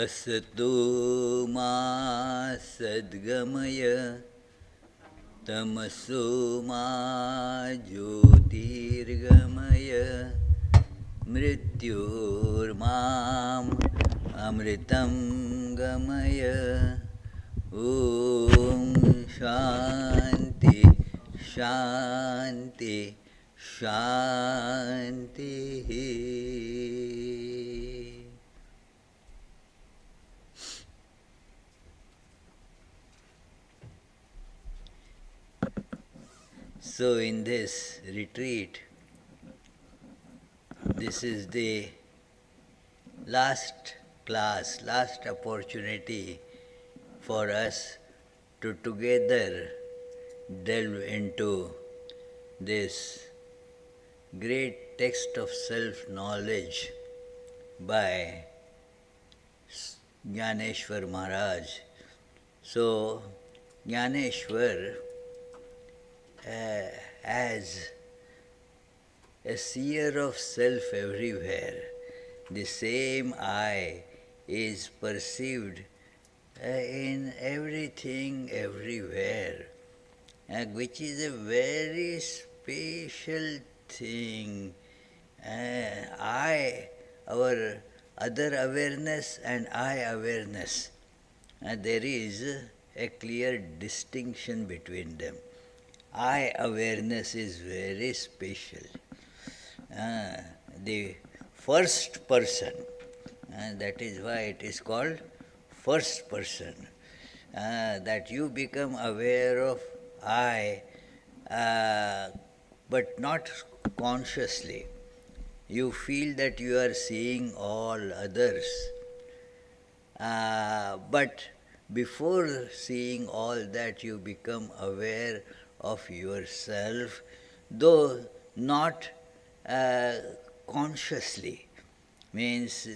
असतो मा सद्गमय तमसो मा ज्योतिर्गमय मृत्योर्माम् अमृतं गमय ॐ शान्ति शान्ति शान्तिः. So in this retreat, this is the last class, last opportunity for us to together delve into this great text of self-knowledge by Jnaneshwar Maharaj. So, Jnaneshwar, as a seer of self everywhere, the same I is perceived in everything, everywhere, which is a very special thing. Our other awareness and I awareness, there is a clear distinction between them. I awareness is very special. The first person, that is why it is called first person, that you become aware of I, but not consciously. You feel that you are seeing all others, but before seeing all that, you become aware of yourself, though not consciously. Means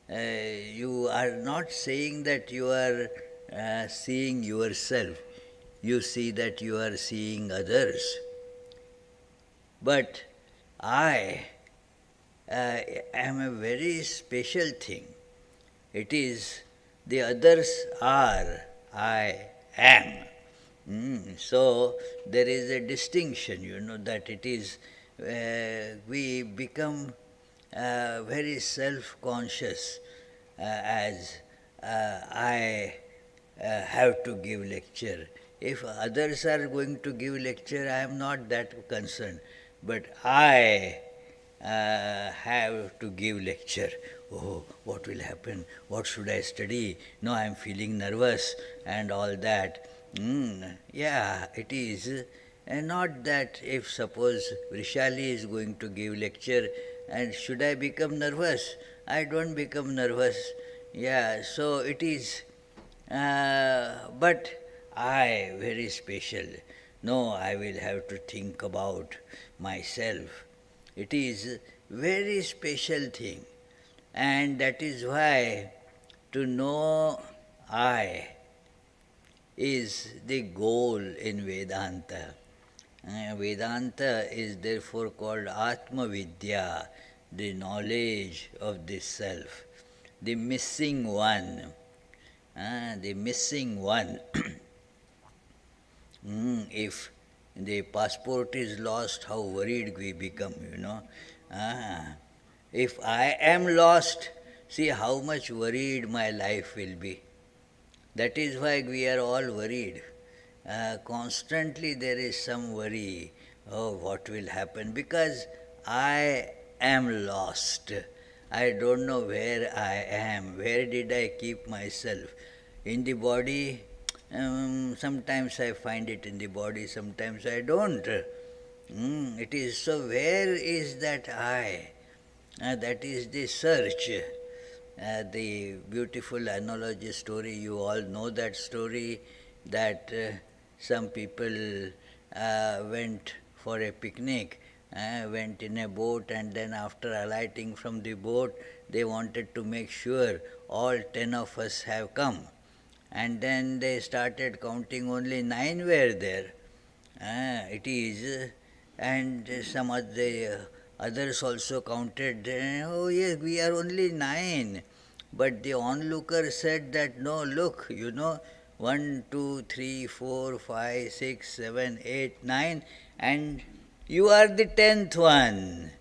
you are not saying that you are seeing yourself. You see that you are seeing others. But I am a very special thing. It is the others are, I am. So there is a distinction, that it is, we become very self-conscious as I have to give lecture. If others are going to give lecture, I am not that concerned. But I have to give lecture. Oh, what will happen? What should I study? No, I am feeling nervous and all that. Yeah, it is. And not that if suppose Vrishali is going to give lecture and should I become nervous? I don't become nervous. Yeah, so it is. But I, very special. No, I will have to think about myself. It is very special thing. And that is why to know I is the goal in Vedanta. Vedanta is therefore called Atma Vidya, the knowledge of the self, the missing one. The missing one. If the passport is lost, how worried we become. If I am lost, see how much worried my life will be. That is why we are all worried. Constantly there is some worry. Oh, what will happen? Because I am lost. I don't know where I am. Where did I keep myself? In the body, sometimes I find it in the body, sometimes I don't. It is so. Where is that I? That is the search. The beautiful analogy story, you all know that story, that some people went for a picnic, went in a boat, and then after alighting from the boat, they wanted to make sure all 10 of us have come. And then they started counting, only 9 were there. It is, and some other, others also counted, oh yes, we are only 9. But the onlooker said that, no, look, 1, 2, 3, 4, 5, 6, 7, 8, 9, and you are the 10th one.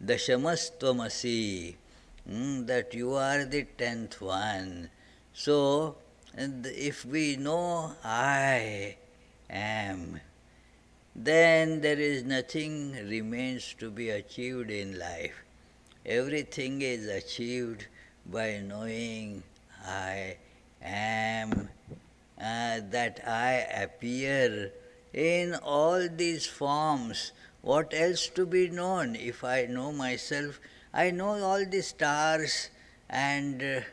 Dashamastvamasi, that you are the 10th one. So, and if we know I am, then there is nothing remains to be achieved in life. Everything is achieved by knowing I am, that I appear in all these forms. What else to be known? If I know myself, I know all the stars and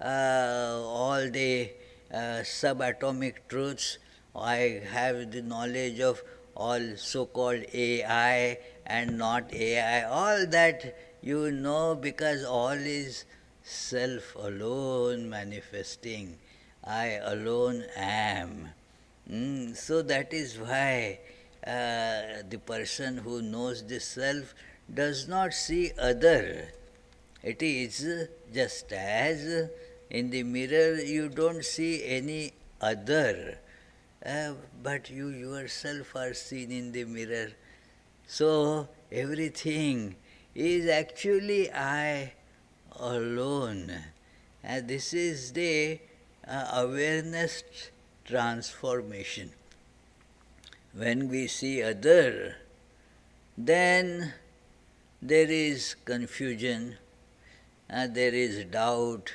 all the subatomic truths. I have the knowledge of all so-called AI and not AI. All that you know, because all is self alone manifesting. I alone am. So that is why the person who knows the self does not see other. It is just as in the mirror you don't see any other, but you yourself are seen in the mirror. So everything is actually I alone. And this is the awareness transformation. When we see other, then there is confusion, there is doubt,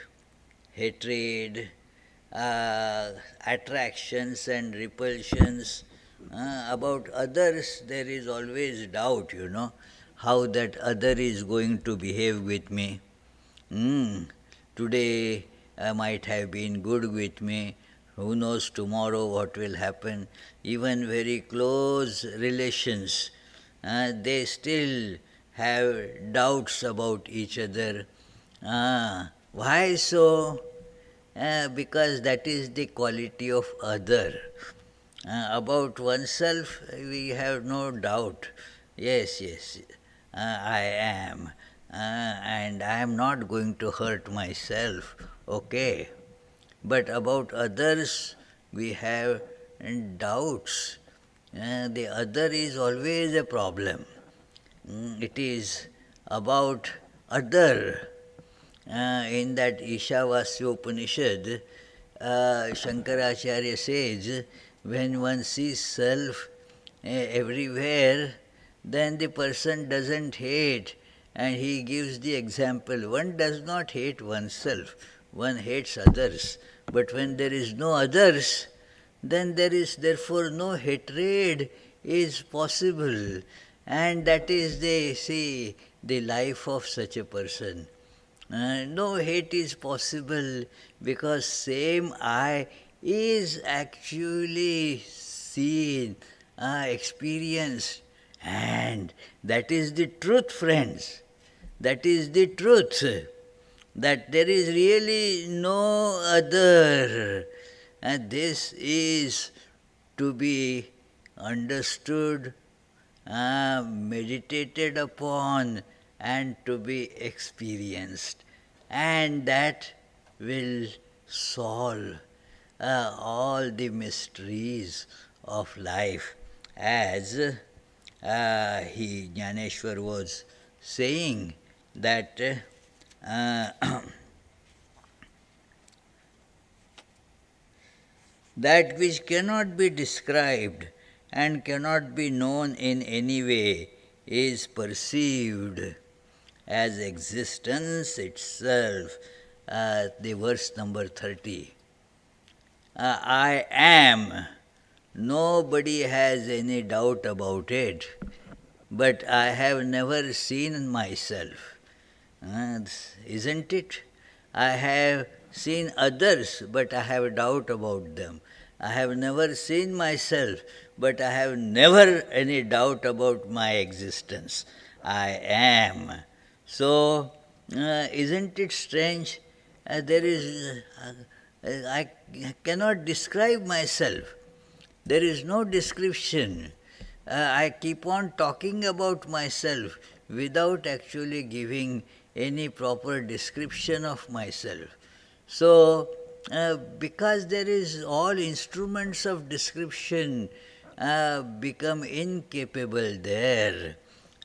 hatred, attractions and repulsions. About others, there is always doubt, how that other is going to behave with me. Today might have been good with me. Who knows tomorrow what will happen? Even very close relations, they still have doubts about each other. Why so? Because that is the quality of other. About oneself, we have no doubt. Yes, yes, I am. And I am not going to hurt myself. Okay. But about others, we have doubts. The other is always a problem. It is about other. In that Ishavasya Upanishad, Shankaracharya says, when one sees self everywhere, then the person doesn't hate. And he gives the example, one does not hate oneself, one hates others. But when there is no others, then there is therefore no hatred is possible. And that is the life of such a person. No hate is possible because same I is actually seen, experienced, and that is the truth, friends. That is the truth, that there is really no other. And this is to be understood, meditated upon, and to be experienced. And that will solve all the mysteries of life. As Jnaneshwar was saying, that that which cannot be described and cannot be known in any way is perceived as existence itself. The verse number 30. I am. Nobody has any doubt about it, but I have never seen myself. Isn't it? I have seen others, but I have doubt about them. I have never seen myself, but I have never any doubt about my existence. I am. So, isn't it strange? I cannot describe myself. There is no description. I keep on talking about myself without actually giving any proper description of myself. So, because there is all instruments of description become incapable there,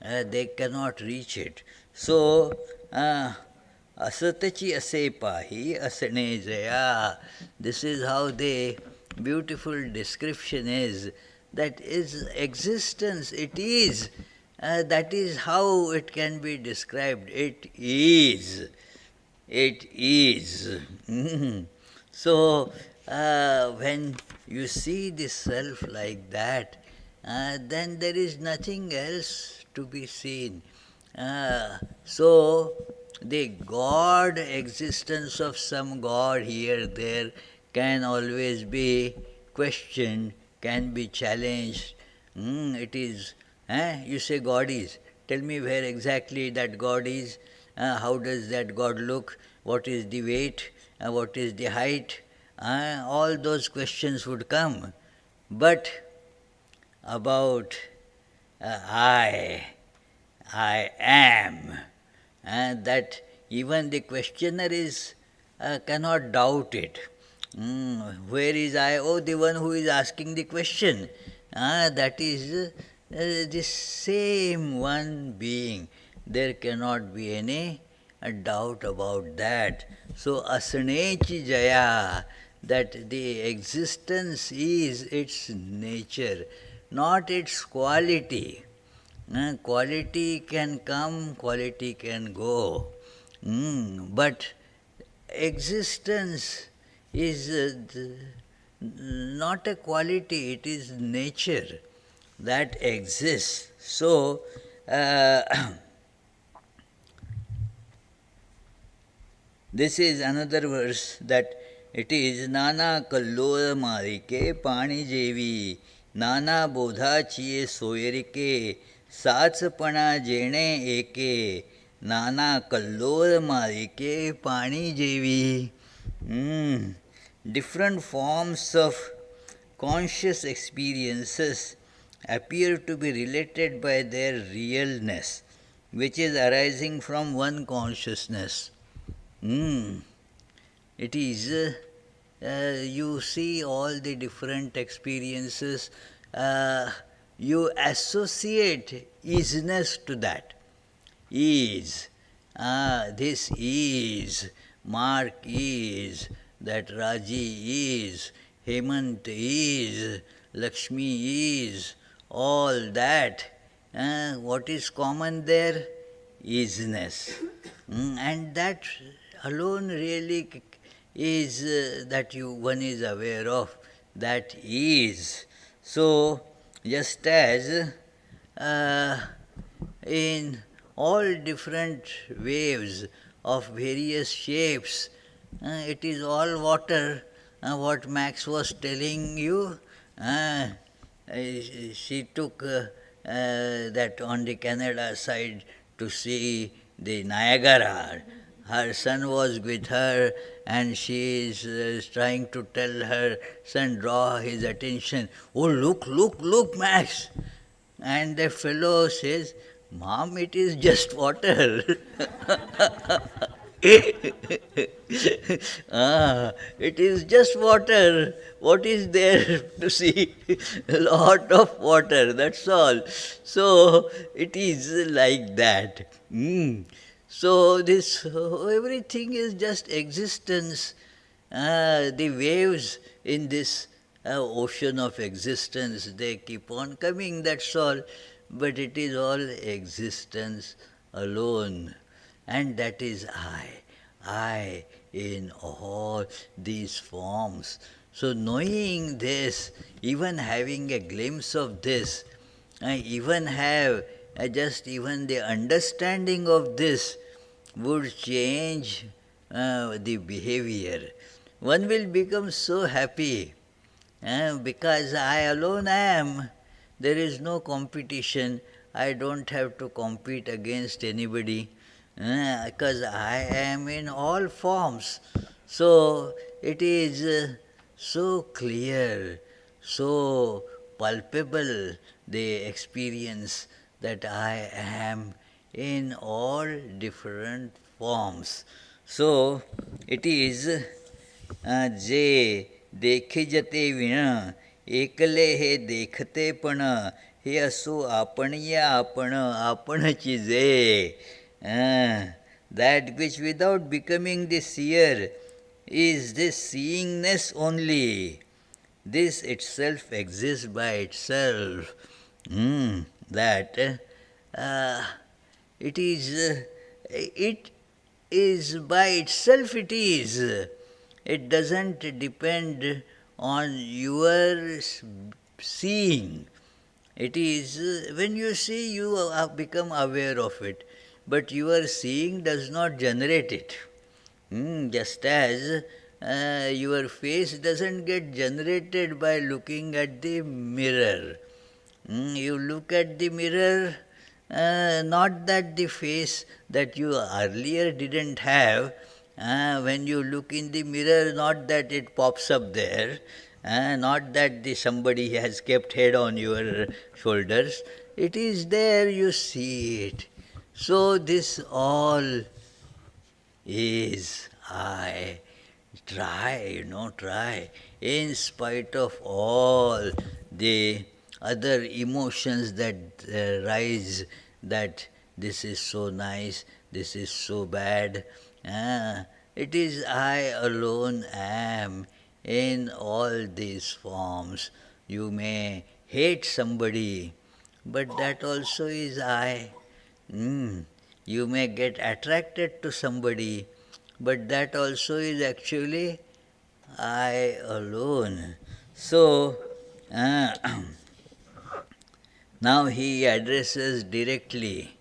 they cannot reach it. So, asatachi ase pahi asane jaya. This is how the beautiful description is, that is existence, it is. That is how it can be described. It is. It is. So, when you see the self like that, then there is nothing else to be seen. So, the God existence of some God here, there, can always be questioned, can be challenged. It is, you say God is. Tell me where exactly that God is. How does that God look? What is the weight? What is the height? All those questions would come. But about I am, that even the questioner cannot doubt it. Where is I? Oh, the one who is asking the question. That is the same one being. There cannot be any doubt about that. So, asanechi jaya, that the existence is its nature, not its quality. Quality can come, quality can go. But existence is not a quality, it is nature that exists. So, this is another verse that it is Nana Kallola Marike Pani Jevi Nana Bodha Chiye Soyerike Satsapana Jene Eke Nana Kallola Marike Pani Jevi. Different forms of conscious experiences appear to be related by their realness, which is arising from one consciousness. It is, you see all the different experiences, you associate isness to that. Is, this is, Mark is, that Raji is, Hemant is, Lakshmi is, all that. What is common there? Isness. And that alone really is that one is aware of, that is. So, just as in all different waves of various shapes, it is all water. What Max was telling you, she took that on the Canada side to see the Niagara. Her son was with her, and she is trying to tell her son, draw his attention. Oh, look, look, look, Max. And the fellow says, Mom, it is just water. It is just water. What is there to see? A lot of water, that's all. So, it is like that. So, this everything is just existence. The waves in this ocean of existence, they keep on coming, that's all. But it is all existence alone. And that is I in all these forms. So knowing this, even having a glimpse of this, even have just even the understanding of this would change the behavior. One will become so happy because I alone am. There is no competition. I don't have to compete against anybody because I am in all forms. So it is so clear, so palpable, the experience that I am in all different forms. So it is जे देखी जते विण एकले हे देखते पण हे असो आपणीय आपण आपणची जे that which without becoming the seer is this seeingness only. This itself exists by itself. That it is by itself it is. It doesn't depend on your seeing. It is when you see, you become aware of it, but your seeing does not generate it. Just as your face doesn't get generated by looking at the mirror. You look at the mirror, not that the face that you earlier didn't have, when you look in the mirror, not that it pops up there, not that somebody has kept head on your shoulders. It is there, you see it. So this all is I. Try, try. In spite of all the other emotions that rise, that this is so nice, this is so bad, it is I alone am in all these forms. You may hate somebody, but that also is I. You may get attracted to somebody, but that also is actually I alone. So, now he addresses directly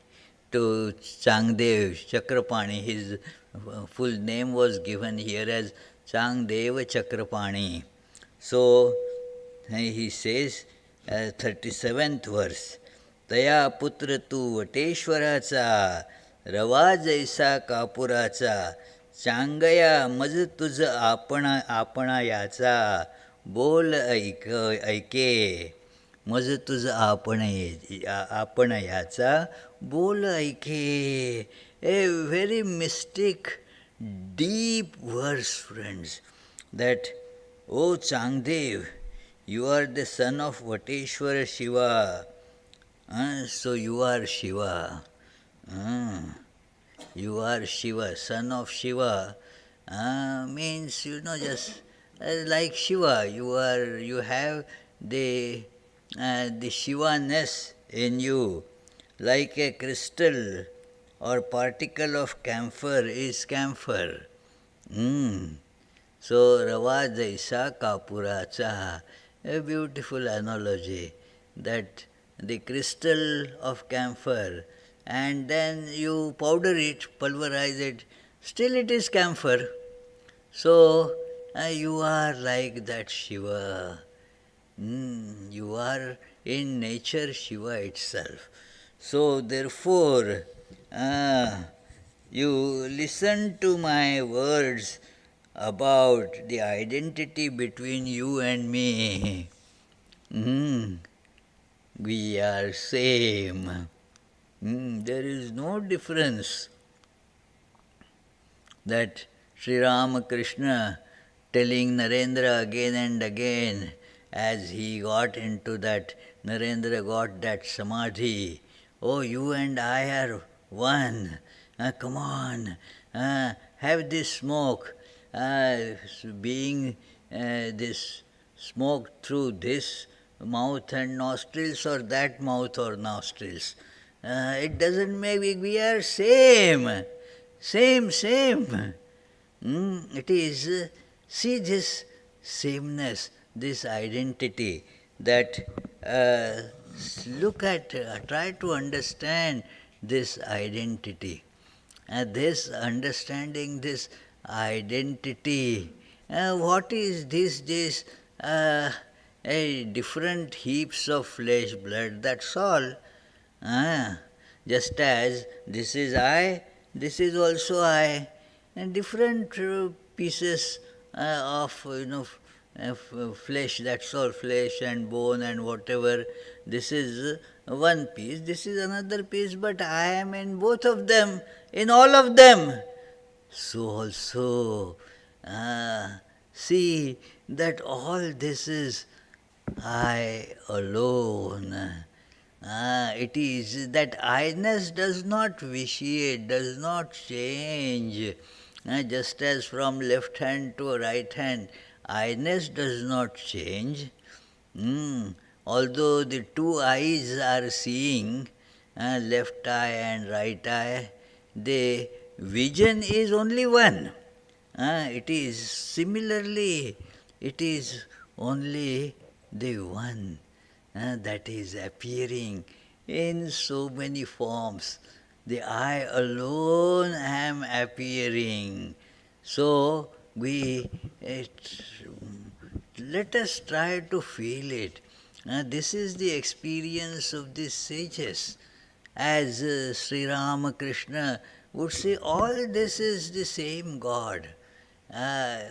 to Changdev Chakrapani. His full name was given here as Changdev Chakrapani. So, he says, 37th verse, तया पुत्र तू वटेश्वराचा रवा जैसा कापुराचा चांगया मज तुझ आपणा याचा बोल ऐके मज तुझ आपण याचा बोल ऐके. A very mystic, deep verse, friends, that, O Changdev, you are the son of Vateshwara Shiva. So you are Shiva. You are Shiva, son of Shiva. Means, just like Shiva, you have the Shivaness in you, like a crystal or particle of camphor is camphor. So Rava Jaisa Kapuracha, a beautiful analogy, that the crystal of camphor, and then you powder it, pulverize it, still it is camphor. So you are like that Shiva. You are in nature Shiva itself. So therefore, you listen to my words about the identity between you and me. We are same. There is no difference. That Sri Ramakrishna telling Narendra again and again, as he got into that, Narendra got that samadhi, oh, you and I are one. Come on, have this smoke. Being this smoke through this mouth and nostrils, or that mouth or nostrils. It doesn't make, we are same. Same. It is, see this sameness, this identity, that look at, try to understand this identity. This understanding this identity, what is this different heaps of flesh, blood, that's all. Just as this is I, this is also I, and different pieces of flesh, that's all, flesh and bone and whatever. This is one piece, this is another piece, but I am in both of them, in all of them. So also, see that all this is I alone. It is that I-ness does not vitiate, does not change. Just as from left hand to right hand, I-ness does not change. Although the two eyes are seeing, left eye and right eye, the vision is only one. It is similarly, it is only the one that is appearing in so many forms. The I alone am appearing. So let us try to feel it. This is the experience of the sages. As Sri Ramakrishna would say, all this is the same God. Uh,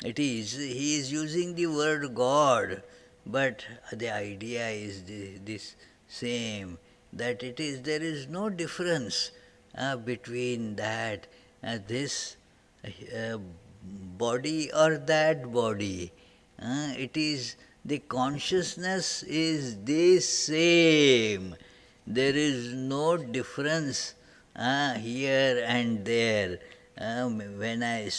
he is using the word God, but the idea is this same, that there is no difference between this uh, body or that body. It is the consciousness is the same. There is no difference here and there. When I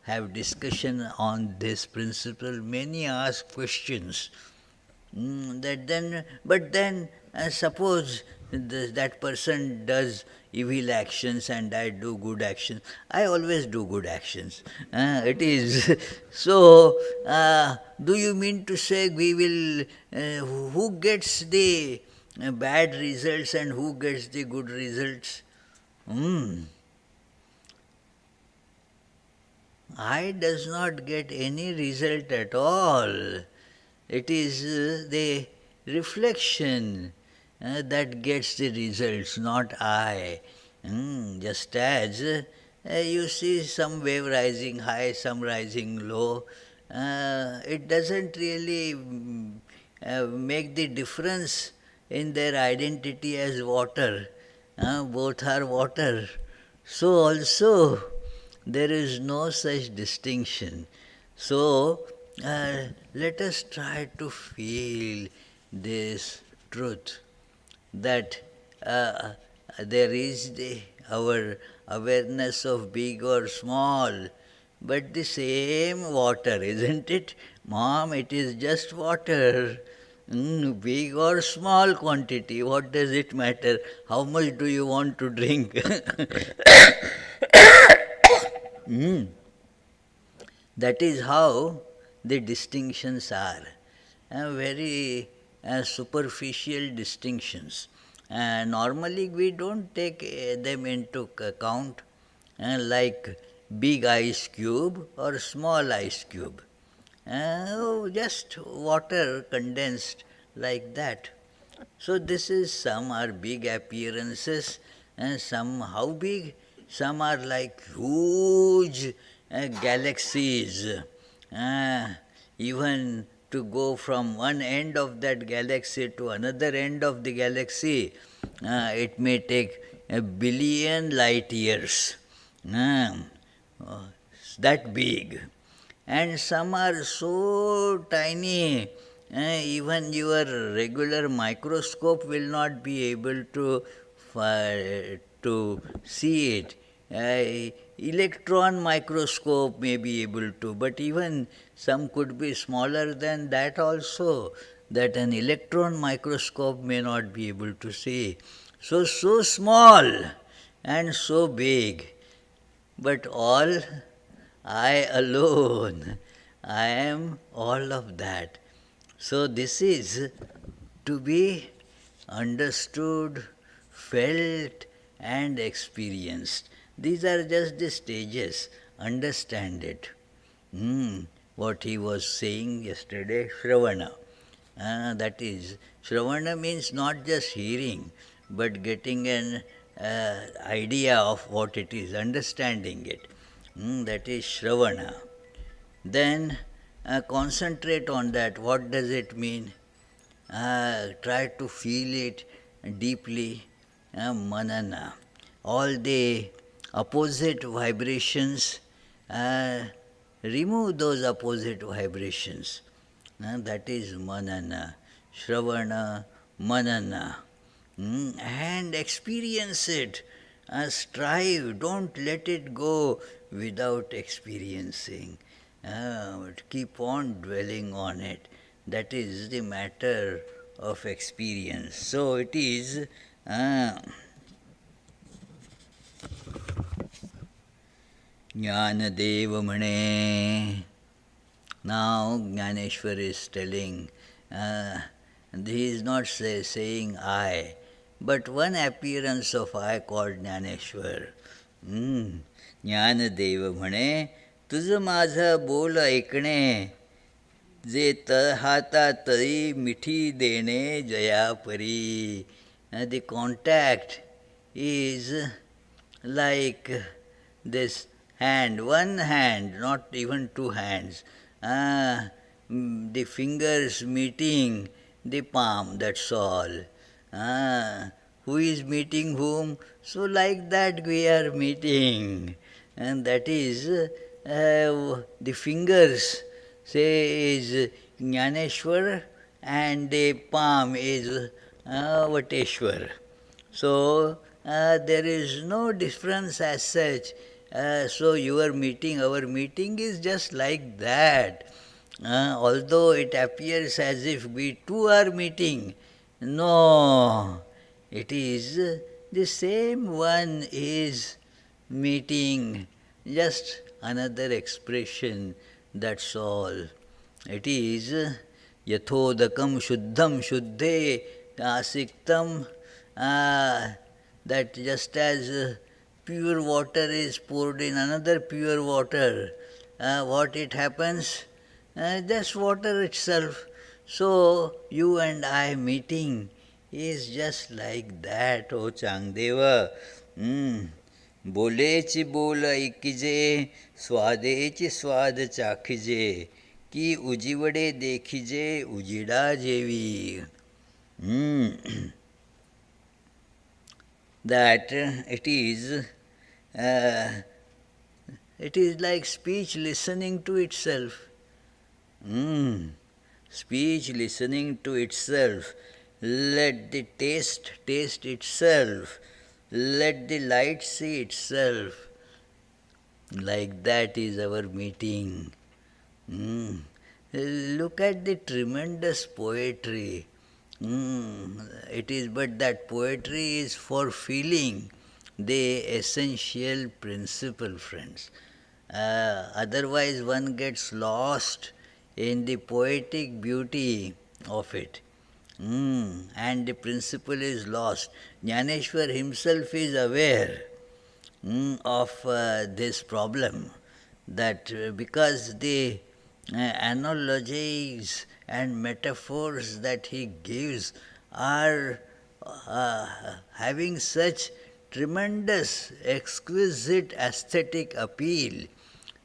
have discussion on this principle, many ask questions. But then, suppose that person does evil actions and I do good actions. I always do good actions. It is so. Do you mean to say we will? Who gets the bad results and who gets the good results? I does not get any result at all. It is the reflection that gets the results, not I. Just as you see some wave rising high, some rising low, it doesn't really make the difference in their identity as water. Both are water. So also there is no such distinction. So let us try to feel this truth that there is our awareness of big or small, but the same water, isn't it? Mom, it is just water. Big or small quantity, what does it matter? How much do you want to drink? That is how the distinctions are. Very superficial distinctions. Normally we don't take them into account like big ice cube or small ice cube. Just water condensed like that. So this is, some are big appearances and some how big? Some are like huge galaxies. Uh, Even to go from one end of that galaxy to another end of the galaxy, it may take a billion light years. Uh, that big. And some are so tiny, even your regular microscope will not be able to see it. Electron microscope may be able to, but even some could be smaller than that also, that an electron microscope may not be able to see. So small and so big, but all I alone. I am all of that. So this is to be understood, felt and experienced. These are just the stages. Understand it. What he was saying yesterday, Shravana. That is, Shravana means not just hearing, but getting an idea of what it is, understanding it. That is Shravana. Then concentrate on that. What does it mean? try to feel it deeply, manana. All the opposite vibrations, remove those opposite vibrations. That is manana, shravana, manana. And experience it. Strive, don't let it go without experiencing. But keep on dwelling on it. That is the matter of experience. So it is Jnanadeva Mane. Now Jnaneshwar is telling, he is not saying I, but one appearance of I called Jnaneshwar. Gyandev म्हणे तुझ माझं बोल ऐकणे जे हाता तळी मिठी देणे जयापरी. The contact is like this hand, one hand, not even two hands. The fingers meeting the palm, that's all. Who is meeting whom? So like that we are meeting. And that is the fingers say is Jnaneshwar and the palm is Vateshwar. So there is no difference as such. So your meeting, our meeting is just like that. Although it appears as if we two are meeting, no, it is the same one is meeting, just another expression, that's all. It is yathodakam shuddham shuddhe asiktam, that just as pure water is poured in another pure water, what it happens? Just water itself. So you and I meeting is just like that, O Changdeva. बोलेची बोल ऐकिजे स्वादेची स्वाद चाखिजे की उजिवडे देखिजे उजिडा जेवी. That it is like speech listening to itself. Speech listening to itself. Let the taste taste itself. Let the light see itself. Like that is our meeting. Look at the tremendous poetry. It is but that poetry is for feeling the essential principle, friends. Otherwise one gets lost in the poetic beauty of it. And the principle is lost. Jnaneshwar himself is aware of this problem, that because the analogies and metaphors that he gives are having such tremendous, exquisite aesthetic appeal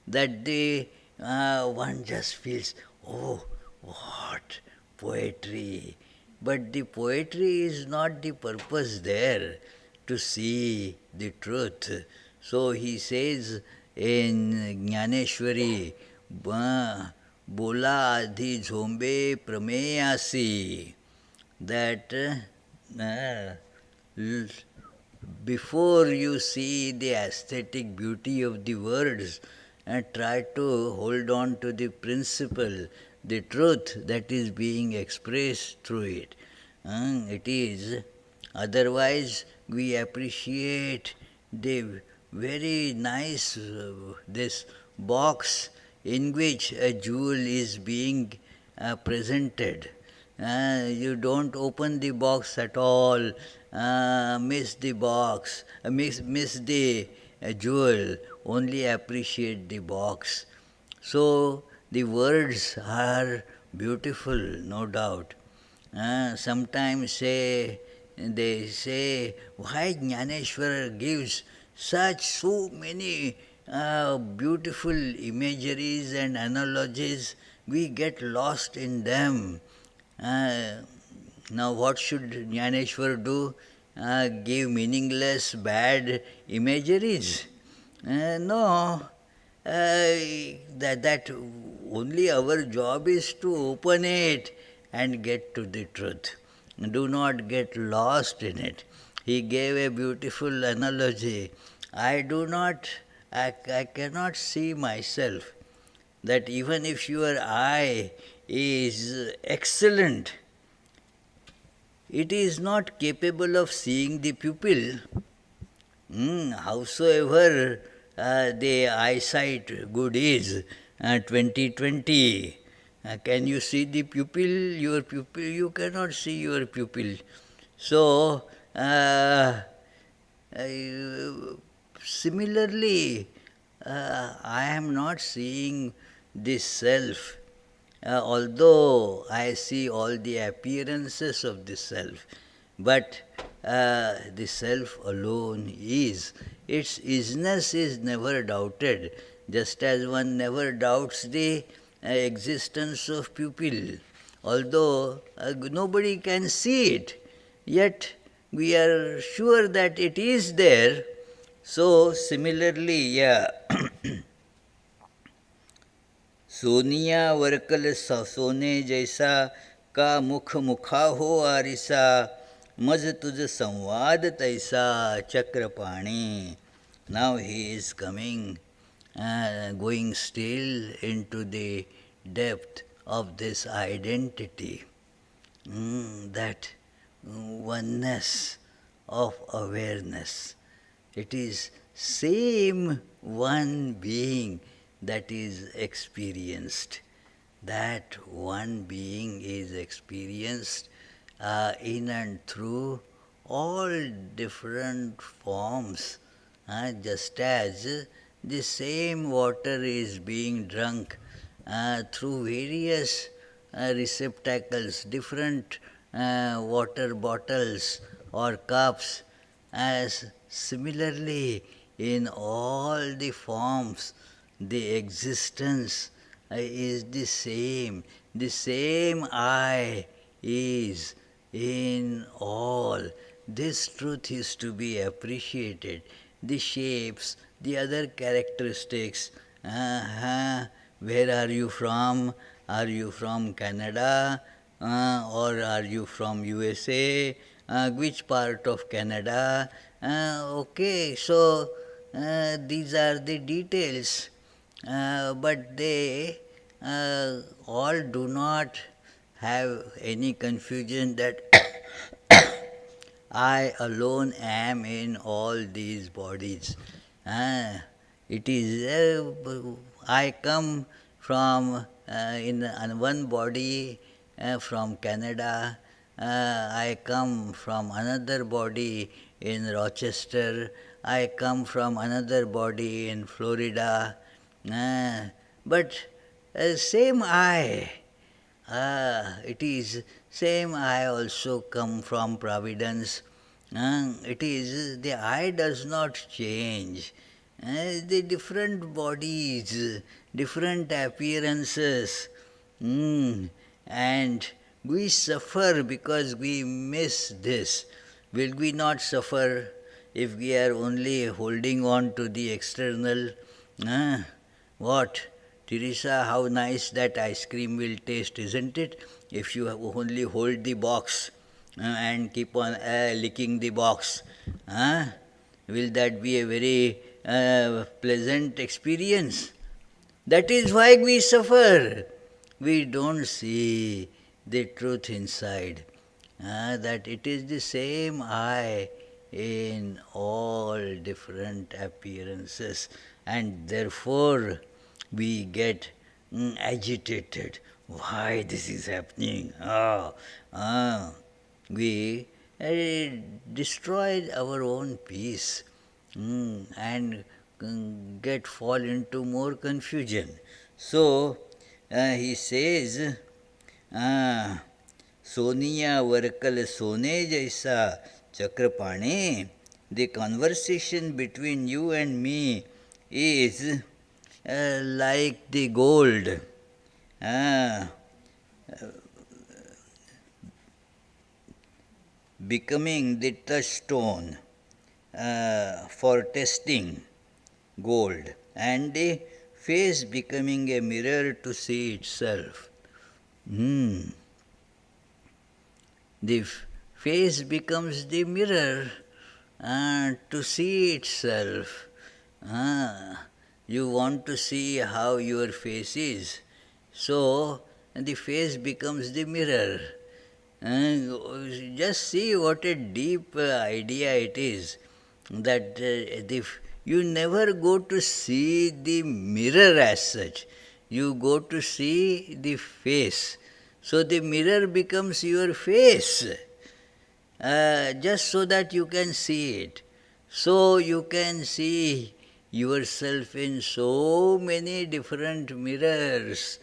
that the one just feels, oh, what poetry. But the poetry is not the purpose there, to see the truth. So he says in Jnaneshwari, bola adhi zhombe prameyasi, that before you see the aesthetic beauty of the words, try to hold on to the principle, the truth that is being expressed through it. It is, otherwise we appreciate the very nice this box in which a jewel is being presented. You don't open the box at all, miss the box, miss the jewel, only appreciate the box. So the words are beautiful, no doubt. Sometimes they say, why Jnaneshwar gives so many beautiful imageries and analogies, we get lost in them. Now, what should Jnaneshwar do? Give meaningless, bad imageries? No. That only our job is to open it and get to the truth. Do not get lost in it. He gave a beautiful analogy. I cannot see myself that even if your eye is excellent, it is not capable of seeing the pupil. Howsoever the eyesight good is, 20/20, can you see the pupil? Your pupil, you cannot see your pupil. So, similarly, I am not seeing this self, although I see all the appearances of the self, but the self alone is. Its isness is never doubted, just as one never doubts the existence of pupil. Although nobody can see it, yet we are sure that it is there. So, similarly, yeah. Sonia वर्कल सोने जैसा का मुख मुखा हो आरिसा मज तुझ संवाद तैसा Chakrapani. Now he is coming, going still into the depth of this identity, that oneness of awareness. It is same one being that is experienced. That one being is experienced in and through all different forms, just as the same water is being drunk through various receptacles, different water bottles or cups, as similarly in all the forms the existence is the same. The same I is in all. This truth is to be appreciated. The shapes, the other characteristics. Where are you from? Are you from Canada? Or are you from USA? Which part of Canada? Okay, so these are the details. But they all do not have any confusion that I alone am in all these bodies. It is I come from in one body from Canada. I come from another body in Rochester. I come from another body in Florida. But same I. It is same I also come from Providence. It is the I does not change. The different bodies, different appearances, and we suffer because we miss this. Will we not suffer if we are only holding on to the external? What? Teresa, how nice that ice cream will taste, isn't it? If you only hold the box and keep on licking the box. Will that be a very pleasant experience? That is why we suffer. We don't see the truth inside. That it is the same I in all different appearances, and therefore we get agitated. Why this is happening? We destroy our own peace and fall into more confusion. So he says, Sonia वर्कल सोने जैसा Chakrapani. The conversation between you and me is like the gold. becoming the touchstone for testing gold, and the face becoming a mirror to see itself. Hmm. The face becomes the mirror to see itself. You want to see how your face is. So the face becomes the mirror. Just see what a deep idea it is that you never go to see the mirror as such, you go to see the face. So the mirror becomes your face, just so that you can see it. So you can see yourself in so many different mirrors.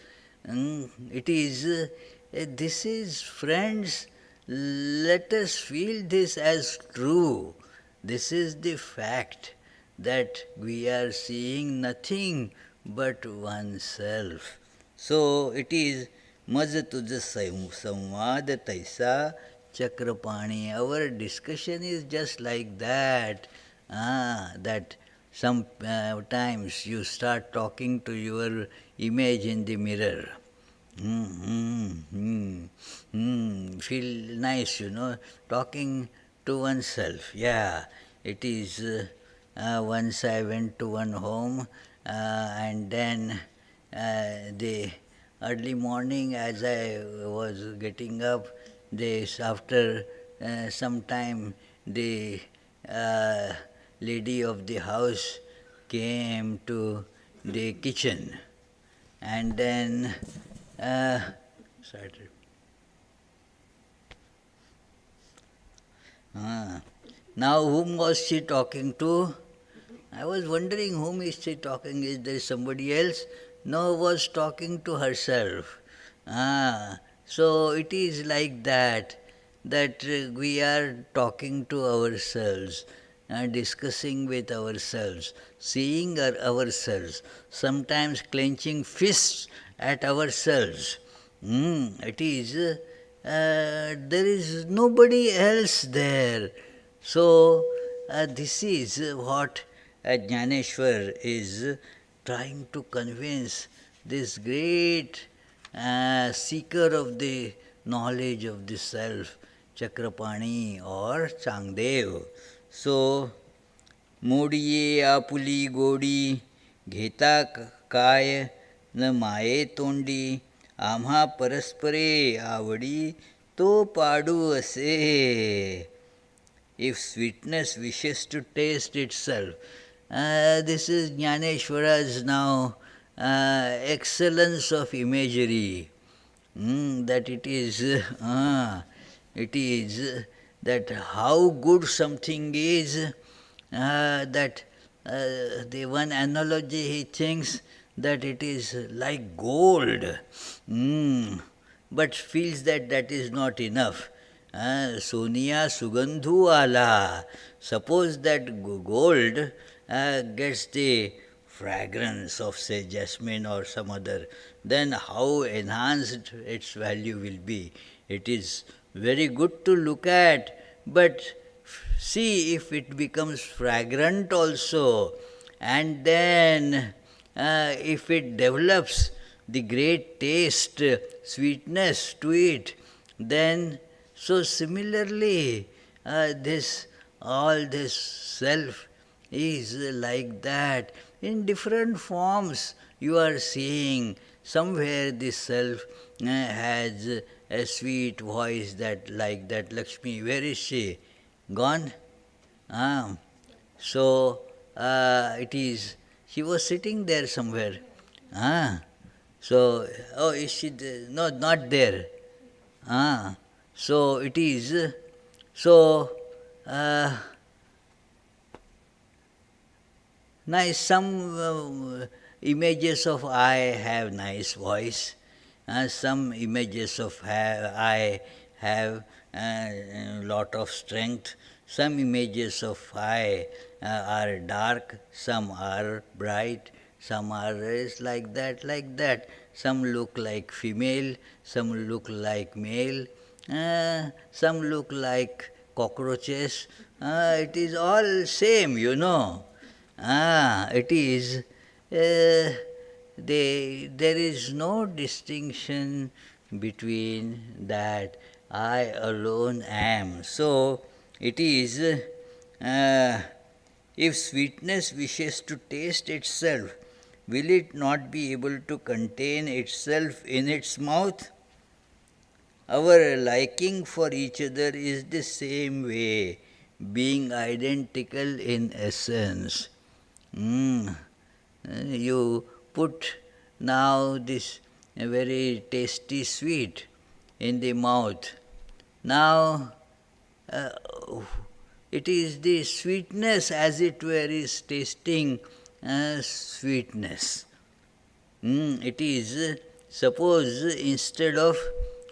This is, friends, let us feel this as true. This is the fact that we are seeing nothing but oneself. So it is मज तुझ संवाद तैसा Chakrapani. Our discussion is just like that. That sometimes you start talking to your image in the mirror. Feel nice, talking to oneself. Yeah, it is. Once I went to one home, and then the early morning, as I was getting up, after some time, the lady of the house came to the kitchen, and then started. Now, whom was she talking to? I was wondering, whom is she talking? Is there somebody else? No, was talking to herself. So it is like that we are talking to ourselves, discussing with ourselves, seeing ourselves, sometimes clenching fists at ourselves. It is, there is nobody else there. So this is what Jnaneshwar is trying to convince this great seeker of the knowledge of the self, Chakrapani or Changdev. So, मोडिये आपुली गोडी घेता काय न माये तोंडी आम्हा परस्परे आवडी तो पाडू असे. If sweetness wishes to taste itself, this is Jnaneshwara's now excellence of imagery. That it is that how good something is, that the one analogy he thinks that it is like gold, but feels that is not enough. Sonia Sugandhu ala. Suppose that gold gets the fragrance of, say, jasmine or some other, then how enhanced its value will be. It is very good to look at, but see if it becomes fragrant also, and then if it develops the great taste, sweetness to it, then so similarly all this self is like that. In different forms you are seeing. Somewhere this self has a sweet voice like that Lakshmi. Where is she? Gone? So it is, she was sitting there somewhere. So, is she there? No, not there. So it is, so nice. Some images of I have nice voice. Some images of I have a lot of strength. Some images of I are dark. Some are bright. Some are like that. Some look like female. Some look like male. Some look like cockroaches, it is all same, It is, there is no distinction between that I alone am. So, it is, if sweetness wishes to taste itself, will it not be able to contain itself in its mouth? Our liking for each other is the same way, being identical in essence. You put now this very tasty sweet in the mouth. Now, it is the sweetness, as it were, is tasting sweetness. It is, suppose instead of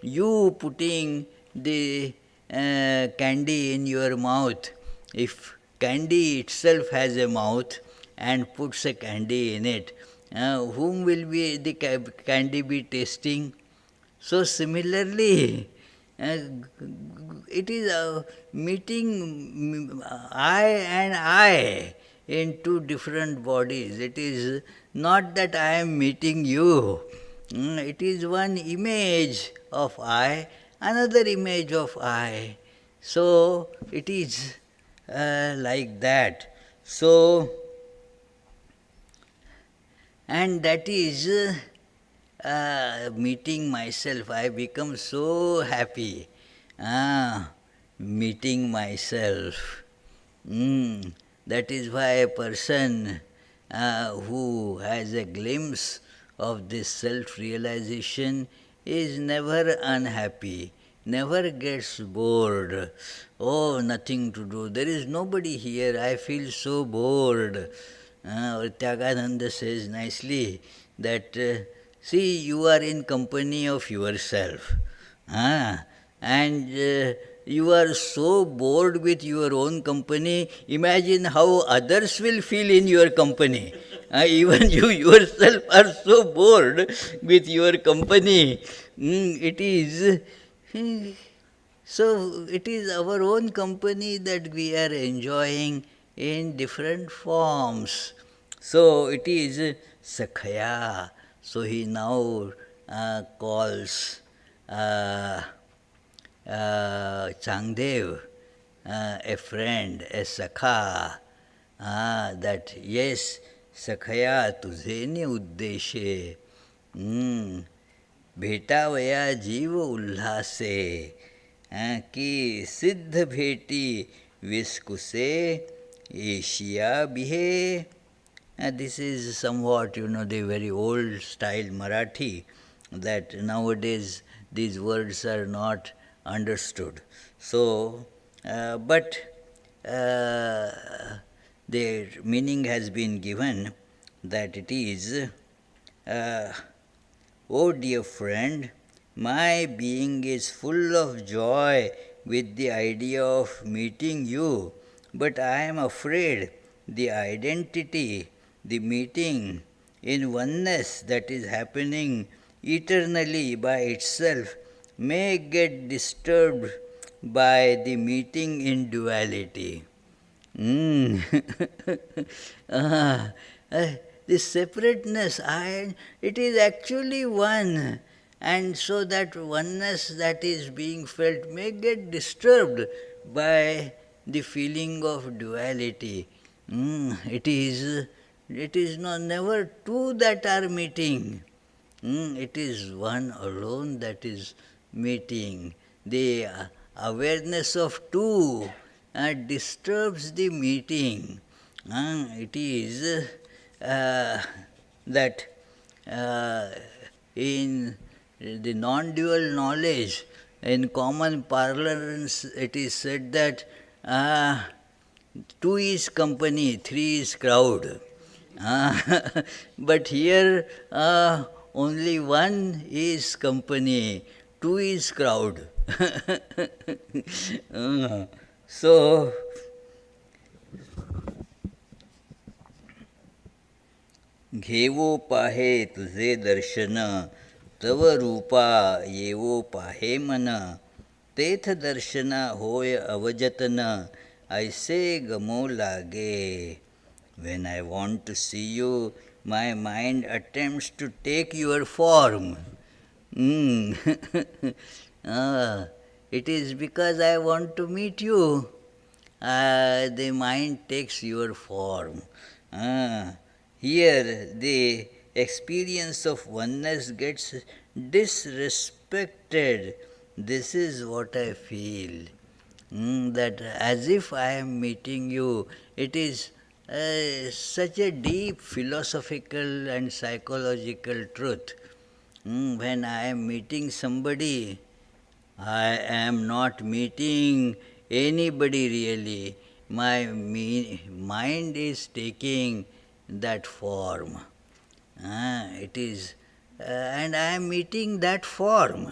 you putting the candy in your mouth, if candy itself has a mouth and puts a candy in it, whom will be the candy be tasting? So similarly, it is meeting I and I in two different bodies. It is not that I am meeting you. It is one image of I, another image of I. So it is like that. So, and that is meeting myself. I become so happy meeting myself. That is why a person who has a glimpse of this self-realization is never unhappy, never gets bored. Oh, nothing to do. There is nobody here. I feel so bored. Tyagananda says nicely that, see, you are in company of yourself. And you are so bored with your own company, imagine how others will feel in your company. Even you yourself are so bored with your company. It is, so it is our own company that we are enjoying in different forms. So it is Sakhaya. So he now calls Changdev a friend, a Sakha, that yes, Sakhaya तुझे ने उद्देशे भेटावया जीव उल्लासे कि सिद्ध भेटी विस्कुसे Asia बिहे. This is somewhat, the very old style Marathi, that nowadays these words are not understood. So, but their meaning has been given that it is, oh dear friend, my being is full of joy with the idea of meeting you, but I am afraid the identity, the meeting in oneness that is happening eternally by itself may get disturbed by the meeting in duality. This separateness, it is actually one. And so that oneness that is being felt may get disturbed by the feeling of duality. It is never two that are meeting. It is one alone that is meeting. The awareness of two disturbs the meeting. It is that in the non-dual knowledge, in common parlance, it is said that two is company, three is crowd. But here only one is company, two is crowd. So, घेवो पाहे तुझे दर्शन तव रूपा येवो पाहे मन तेथ दर्शना होय अवजतन, ऐसे गमो lage. When I want to see you, my mind attempts to take your form. Mm. It is because I want to meet you. The mind takes your form. Here, the experience of oneness gets disrespected. This is what I feel. That as if I am meeting you, it is such a deep philosophical and psychological truth. When I am meeting somebody, I am not meeting anybody really. My mind is taking that form. And I am meeting that form.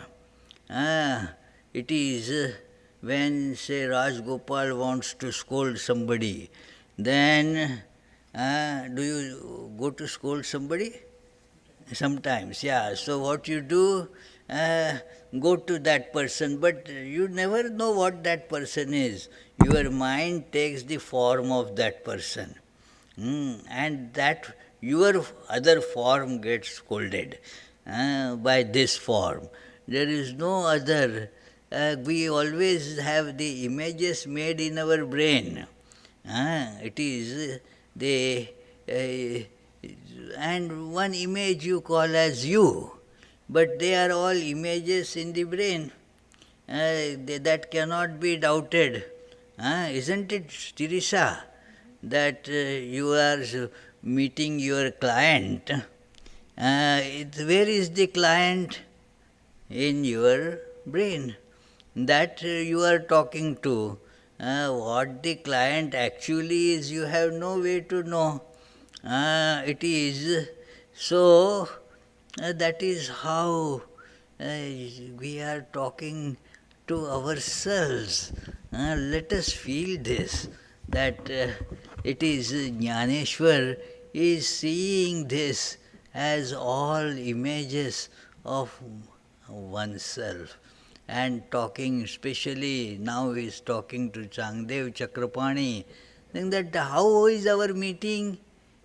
It is when, say, Raj Gopal wants to scold somebody, then do you go to scold somebody? Sometimes, yeah. So what you do, go to that person, but you never know what that person is. Your mind takes the form of that person. And that your other form gets scolded by this form. There is no other. We always have the images made in our brain. It is the and one image you call as you, but they are all images in the brain. That cannot be doubted. Isn't it, Teresa, that you are meeting your client? Where is the client? In your brain. That you are talking to. What the client actually is, you have no way to know. It is so. That is how we are talking to ourselves. Let us feel this, that it is Jnaneshwar is seeing this as all images of oneself, and talking, especially now he is talking to Changdev Chakrapani, saying that how is our meeting?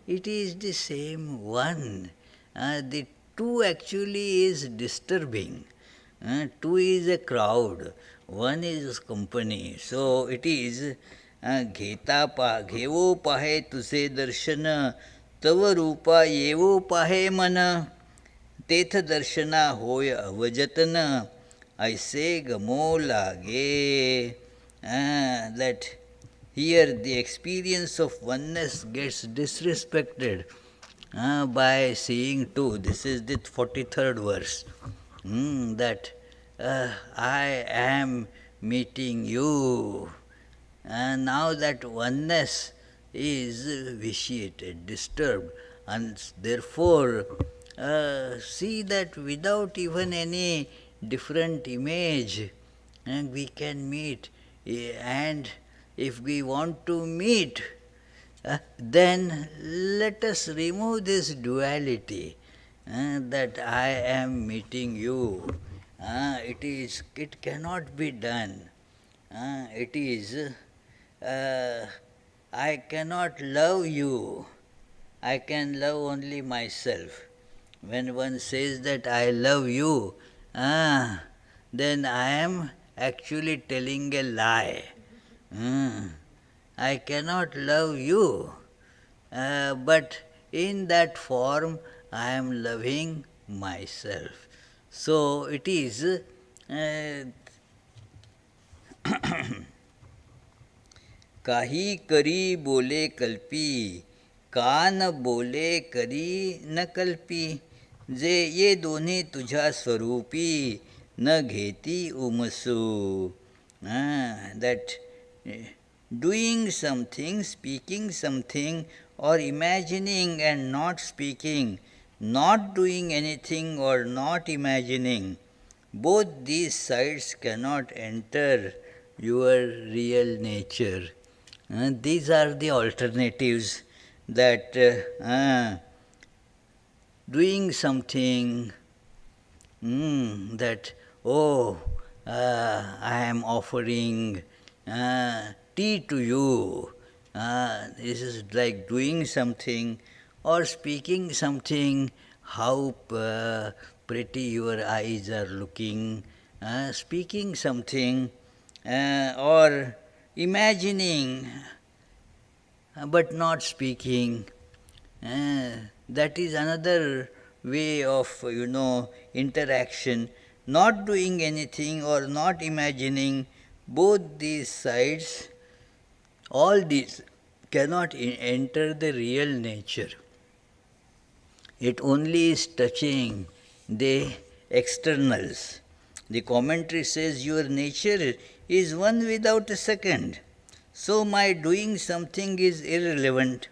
It is the same one. The two actually is disturbing. Two is a crowd, one is company. So it is घेवो पाहे तुझे दर्शन, तव रूपा येवो पाहे मन, तेथ दर्शना होय अवजतन, ऐसे गमो लागे. That here the experience of oneness gets disrespected by seeing two. This is the 43rd verse. That I am meeting you. And now that oneness is vitiated, disturbed, and therefore see that without even any different image, and we can meet. And if we want to meet, then let us remove this duality, that I am meeting you. It cannot be done. It is I cannot love you. I can love only myself. When one says that I love you, then I am actually telling a lie. I cannot love you, but in that form I am loving myself. So it is काही करी बोले कल्पी, कान बोले करी न कल्पी, जे ये दोन्ही तुझ्या स्वरूपी, न घेती उमसू. That doing something, speaking something, or imagining and not speaking, not doing anything or not imagining, both these sides cannot enter your real nature. These are the alternatives, that doing something, that, oh, I am offering tea to you. This is like doing something or speaking something, how pretty your eyes are looking, speaking something, or imagining but not speaking. Uh, that is another way of, interaction. Not doing anything or not imagining, both these sides, all these cannot enter the real nature. It only is touching the externals. The commentary says your nature is one without a second. So my doing something is irrelevant,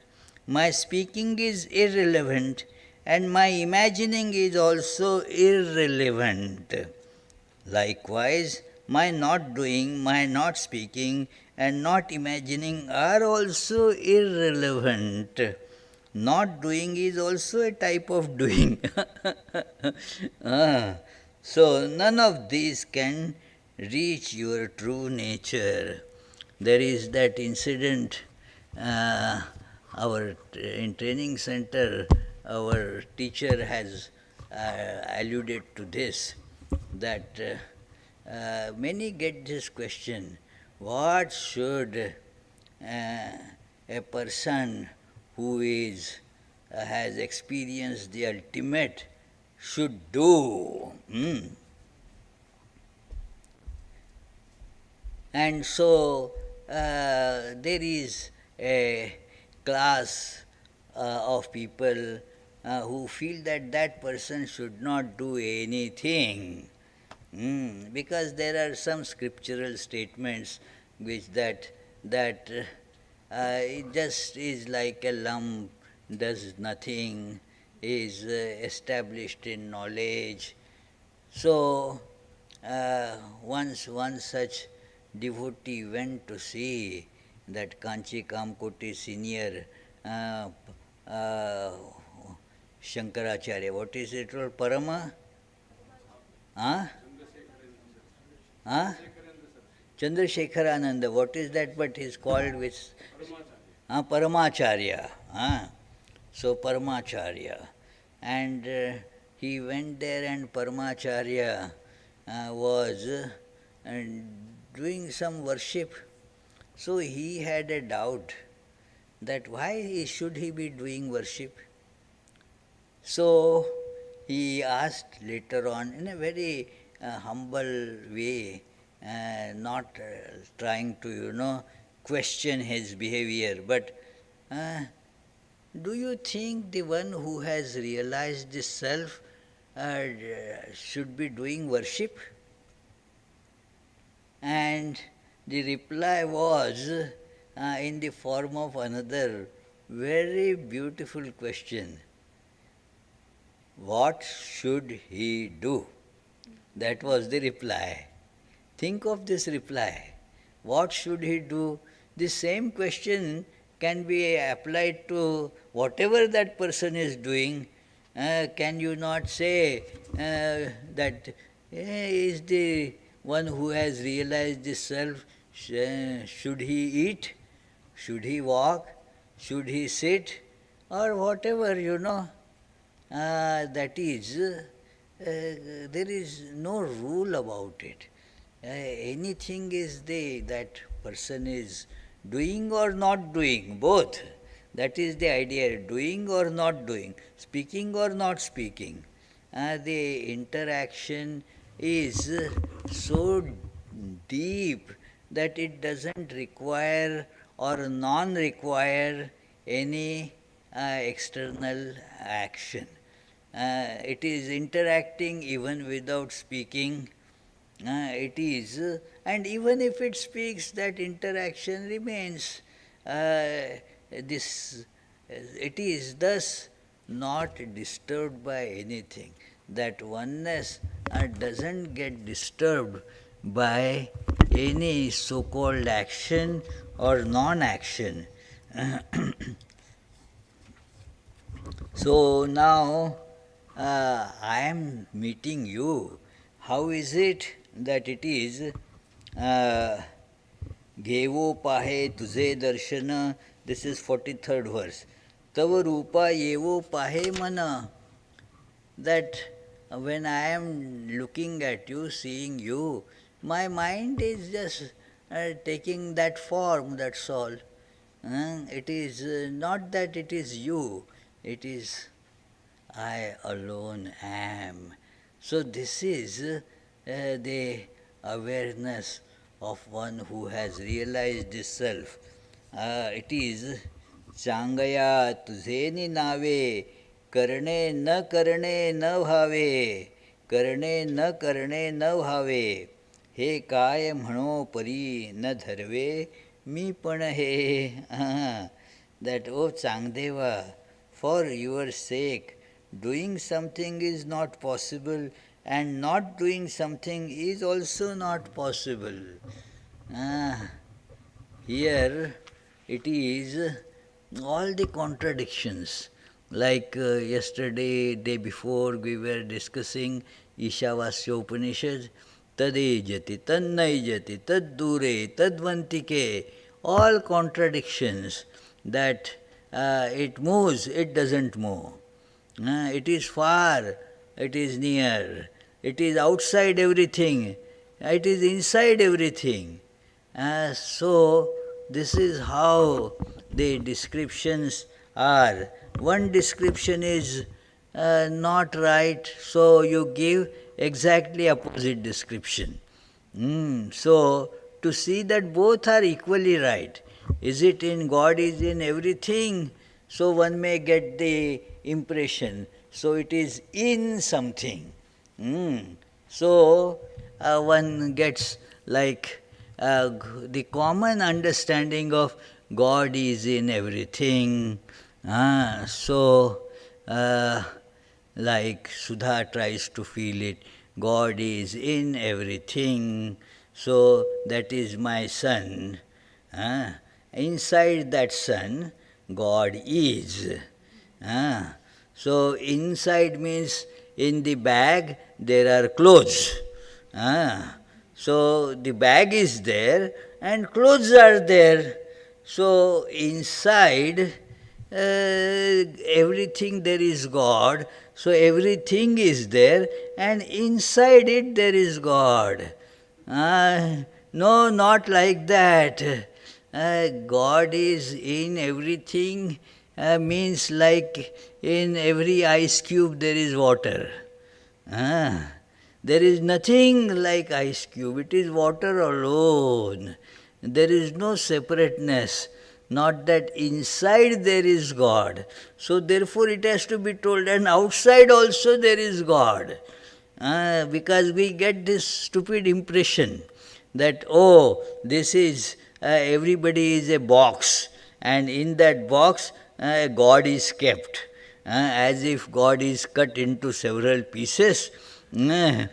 my speaking is irrelevant, and my imagining is also irrelevant. Likewise, my not doing, my not speaking, and not imagining are also irrelevant. Not doing is also a type of doing. Ah, so none of these can reach your true nature. There is that incident, in training center, our teacher has alluded to this, that many get this question, what should a person who has experienced the ultimate should do? And so there is a class of people who feel that that person should not do anything. Because there are some scriptural statements which that it just is like a lump, does nothing, is established in knowledge. So once one such devotee went to see that Kanchi Kamkoti senior uh, Shankaracharya. What is it called? Parama? Huh? Huh? Chandrasekharananda. What is that? But he's called with Paramacharya. So Paramacharya. And he went there, and Paramacharya was doing some worship. So he had a doubt that why should he be doing worship. So he asked later on in a very humble way, not trying to, question his behavior, but do you think the one who has realized the self should be doing worship? And the reply was in the form of another very beautiful question. What should he do? That was the reply. Think of this reply. What should he do? The same question can be applied to whatever that person is doing. Can you not say that is the one who has realized the self, should he eat? Should he walk? Should he sit? Or whatever. That is, there is no rule about it. Anything is that person is doing or not doing, both. That is the idea, doing or not doing, speaking or not speaking. The interaction is so deep that it doesn't require or non-require any external action. It is interacting even without speaking. It is, and even if it speaks, that interaction remains. It is thus not disturbed by anything. That oneness doesn't get disturbed by any so-called action or non-action. So now I am meeting you. How is it that it is घेवो पाहे तुझे दर्शन. This is 43rd verse. Tava rupa yevo pahe mana. That when I am looking at you, seeing you, my mind is just taking that form, that's all. It is not that it is you, it is I alone am. So this is the awareness of one who has realized this self. It is चांगया तुझे नावे करणे न करणे न भावे करणे न करणे न भावे हे काय म्हणो परी न धरवे मी पण हे. That, oh Changdeva, for your sake, doing something is not possible and not doing something is also not possible. Here it is all the contradictions. Like yesterday, day before, we were discussing Ishavasya Upanishad, Tadejati, Tannaijati, Taddure, Tadvantike, all contradictions that it moves, it doesn't move. It is far, it is near, it is outside everything, it is inside everything. So, this is how the descriptions are. One description is not right, so you give exactly opposite description. So, to see that both are equally right. Is it in God is in everything? So one may get the impression. So it is in something. So one gets like the common understanding of God is in everything. So like Sudha tries to feel it, God is in everything. So that is my sun. Inside that sun, God is. So inside means in the bag there are clothes. So the bag is there and clothes are there. So inside everything there is God. So everything is there and inside it there is God. No, not like that. God is in everything means like in every ice cube there is water. There is nothing like ice cube, it is water alone. There is no separateness, not that inside there is God. So therefore it has to be told, and outside also there is God. Because we get this stupid impression that, oh, this is, everybody is a box, and in that box God is kept. As if God is cut into several pieces, and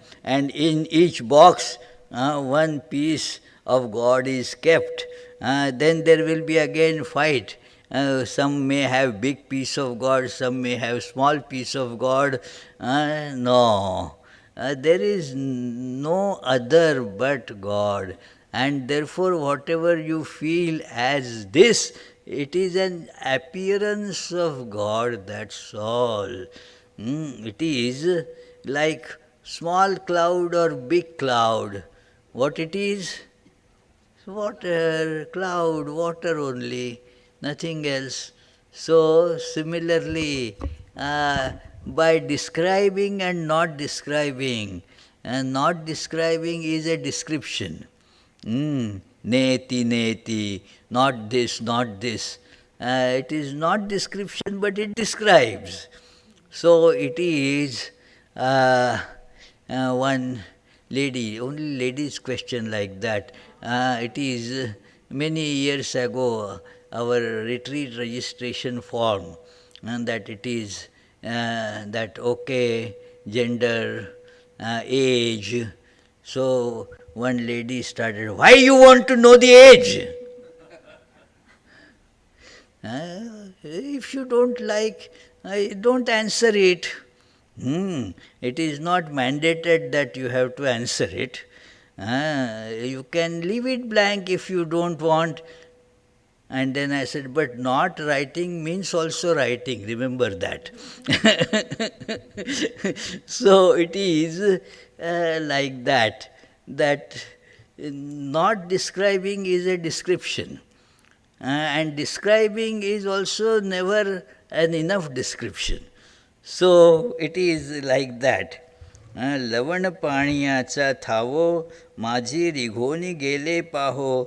in each box one piece of God is kept. Then there will be again fight. Some may have big piece of God, some may have small piece of God. No. There is no other but God, and therefore whatever you feel as this, it is an appearance of God, that's all. It is like small cloud or big cloud. What it is? Water, cloud, water only, nothing else. So similarly, by describing and not describing is a description. Neti, neti, not this, not this. It is not description, but it describes. So it is one lady, only ladies question like that. It is many years ago, our retreat registration form, and that it is that okay, gender, age. So one lady started, why you want to know the age? If you don't like, don't answer it. It is not mandated that you have to answer it. You can leave it blank if you don't want. And then I said, but not writing means also writing, remember that. So it is like that, that not describing is a description. And describing is also never an enough description. So it is like that. लवण पाणियाचा थावो माझी रिघोनी गेले पाहो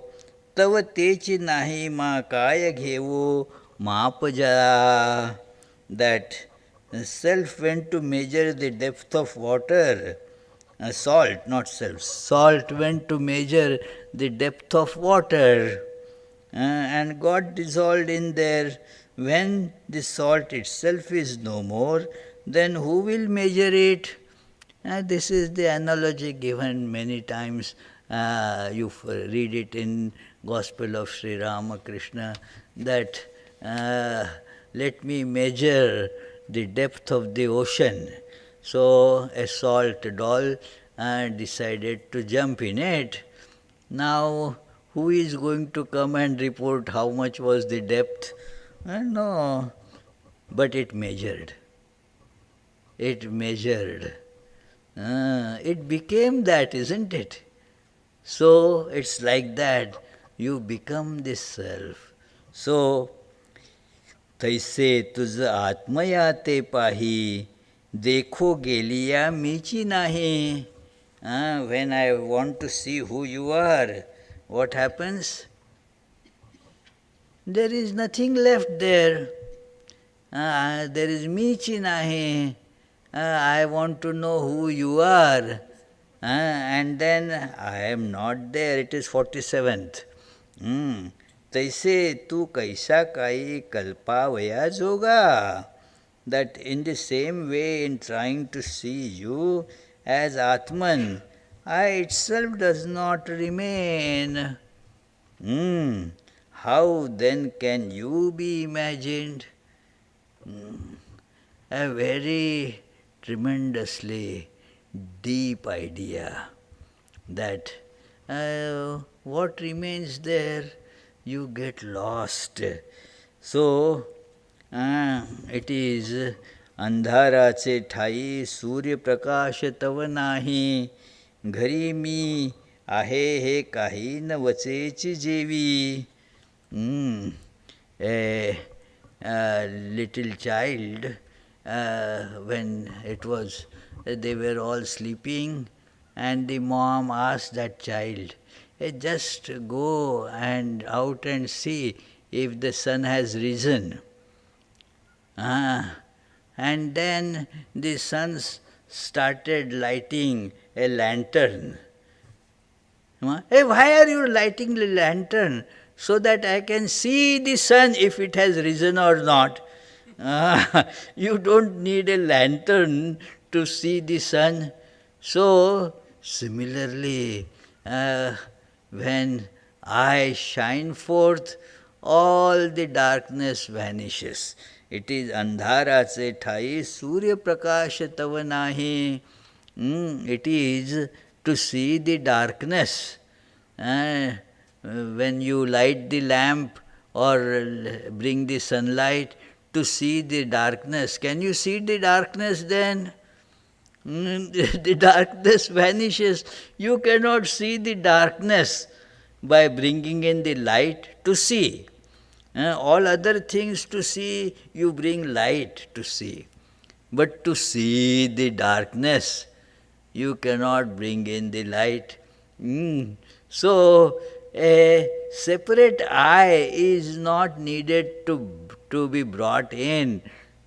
तव तेची नाही मा काय घेवो माप जरा. That self went to measure the depth of water. Salt, not self. Salt went to measure the depth of water. And got dissolved in there. When the salt itself is no more, then who will measure it? This is the analogy given many times. You read it in Gospel of Sri Ramakrishna, that let me measure the depth of the ocean. So a salt doll decided to jump in it. Now, who is going to come and report how much was the depth? No, but it measured. It measured. It became that, isn't it? So it's like that. You become this self. So, तैसे तुझ आत्मया ते पाही देखो गेलिया मीची नाही. When I want to see who you are, what happens? There is nothing left there. There is michi nahi. I want to know who you are. And then I am not there. It is 47th. तैसे तू कैसा काई कल्पावया जोगा. That in the same way, in trying to see you as Atman, I itself does not remain. How then can you be imagined? A very tremendously deep idea, that what remains there, you get lost. So, it is अंधाराचे ठाई सूर्यप्रकाश तव नाही घरी मी आहे हे काही न वचेची जेवी. A little child, when they were all sleeping, and the mom asked that child, just go and out and see if the sun has risen. And then the sun started lighting a lantern. Hey, why are you lighting the lantern? So that I can see the sun if it has risen or not. You don't need a lantern to see the sun. So, similarly, when I shine forth, all the darkness vanishes. It is andharache thai surya prakash tava nahi. It is to see the darkness. When you light the lamp or bring the sunlight to see the darkness, can you see the darkness then? The darkness vanishes. You cannot see the darkness by bringing in the light to see. All other things to see, you bring light to see. But to see the darkness, you cannot bring in the light. So, a separate eye is not needed to be brought in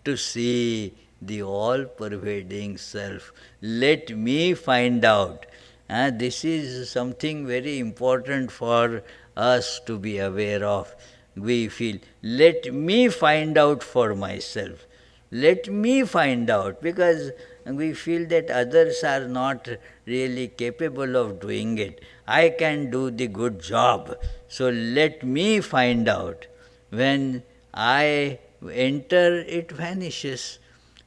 to see the all-pervading self. Let me find out. This is something very important for us to be aware of. We feel, let me find out for myself. Let me find out, because we feel that others are not really capable of doing it. I can do the good job. So let me find out. When I enter, it vanishes.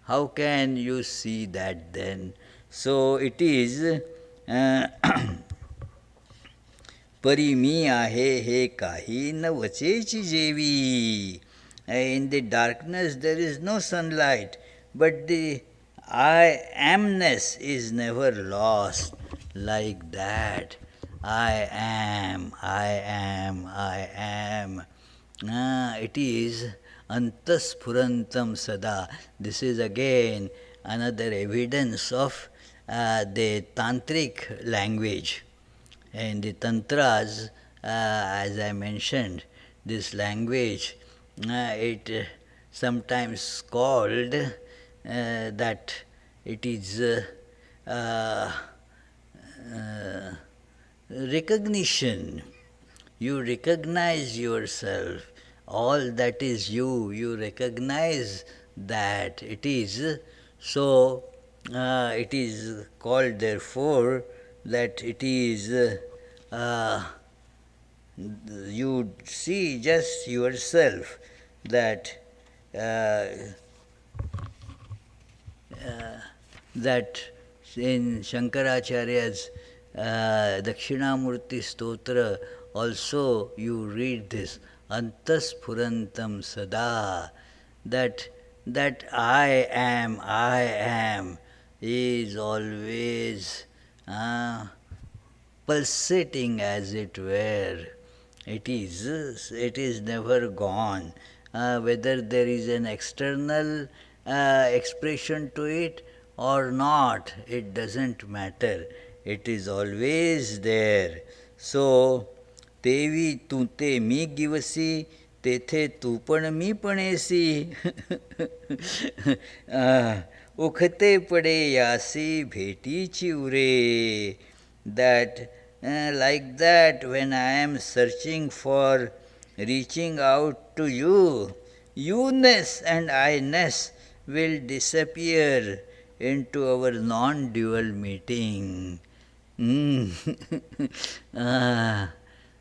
How can you see that then? So it is परी मी आहे हे काही न वचेची जेवी. In the darkness there is no sunlight, but the I amness is never lost. Like that, I am, I am, I am. It is antasphurantam sada. This is again another evidence of the tantric language. In the tantras, as I mentioned, this language, it sometimes called that it is recognition. You recognize yourself. All that is you. You recognize that it is. So, it is called therefore that it is you see just yourself that that in Shankaracharya's Dakshinamurti Stotra also you read this Antasphurantam Sada, that I am is always pulsating as it were. It is never gone. Whether there is an external expression to it or not, it doesn't matter. It is always there. So, तेवी तू ते मी गिवसी, तेथे तू पण मी पणेसी. उखते पडे यासी भेटीची उरे. That like that, when I am searching for reaching out to you, you-ness and I-ness will disappear into our non-dual meeting.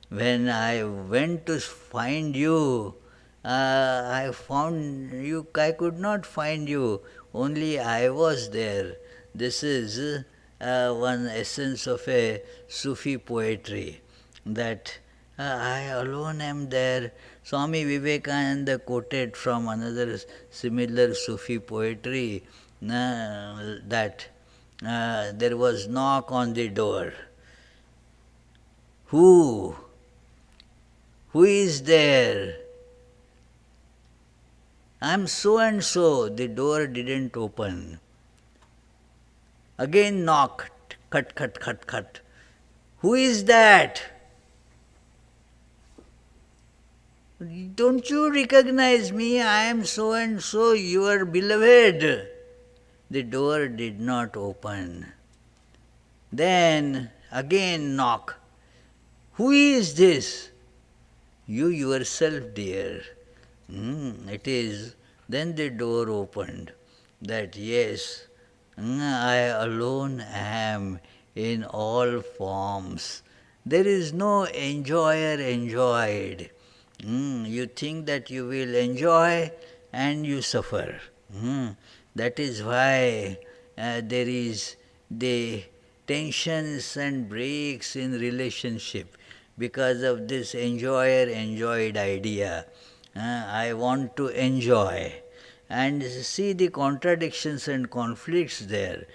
When I went to find you, I found you, I could not find you, only I was there. This is one essence of a Sufi poetry, that I alone am there. Swami Vivekananda quoted from another similar Sufi poetry that there was knock on the door. Who is there? I am so and so. The door didn't open. Again knock, cut, cut, cut, cut. Who is that? Don't you recognize me? I am so and so, your beloved. The door did not open. Then again knock. Who is this? You yourself, dear. It is. Then the door opened. That yes, I alone am in all forms. There is no enjoyer enjoyed. You think that you will enjoy and you suffer. That is why there is the tensions and breaks in relationship, because of this enjoyer-enjoyed idea. I want to enjoy. And see the contradictions and conflicts there,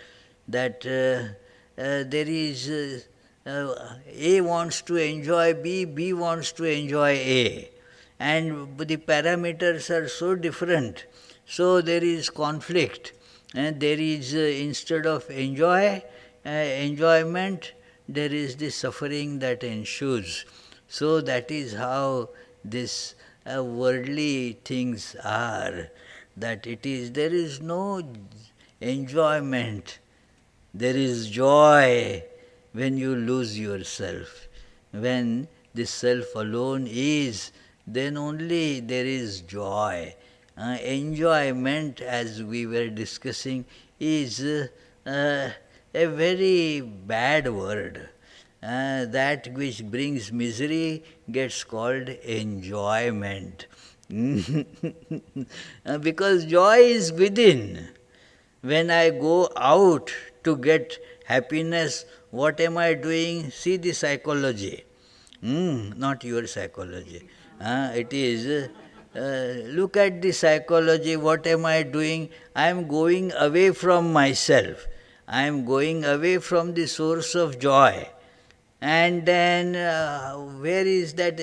that there is A wants to enjoy B, B wants to enjoy A. And the parameters are so different. So there is conflict. And there is, instead of enjoyment, there is the suffering that ensues. So that is how this worldly things are. That there is no enjoyment. There is joy when you lose yourself. When the self alone is, then only there is joy. Enjoyment, as we were discussing, is a very bad word. That which brings misery gets called enjoyment. Because joy is within. When I go out to get happiness, what am I doing? See the psychology. Not your psychology. It is, look at the psychology, what am I doing? I am going away from myself. I am going away from the source of joy. And then where is that?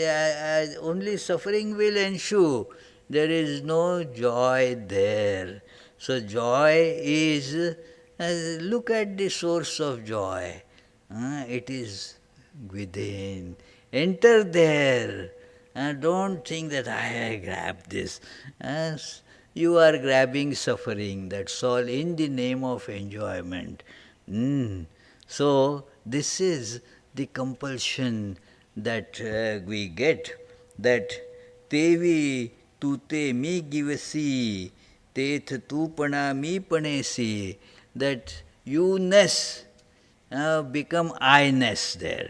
Only suffering will ensue. There is no joy there. So joy is, look at the source of joy. It is within. Enter there. Don't think that I grab this. You are grabbing suffering, that's all, in the name of enjoyment. So, this is the compulsion that we get, that tevi tute mi givasi, teth tu pana mi panesi, that you-ness become I-ness there.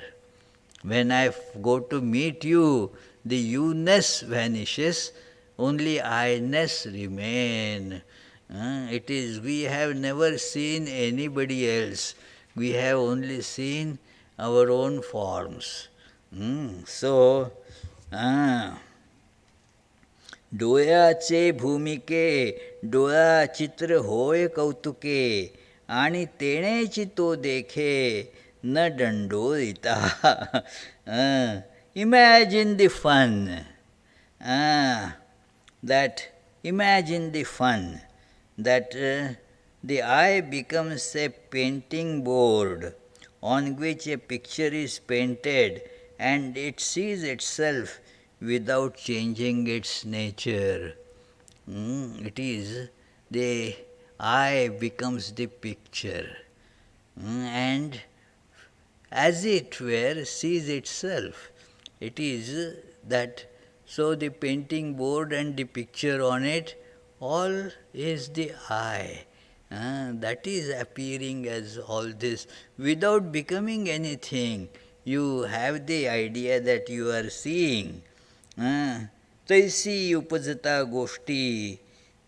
When I go to meet you, the you-ness vanishes, only I-ness remain. It is, we have never seen anybody else. We have only seen our own forms. So, डोळ्याचे भूमिके डोळा चित्र होय कौतुके आणि तेणेची तो देखे न दंडोळिता. Imagine the fun. Imagine the fun that the eye becomes a painting board on which a picture is painted and it sees itself without changing its nature. It is, the eye becomes the picture and as it were sees itself. It is that, so the painting board and the picture on it, all is the I. That is appearing as all this without becoming anything. You have the idea that you are seeing. तैसी उपजता गोष्टी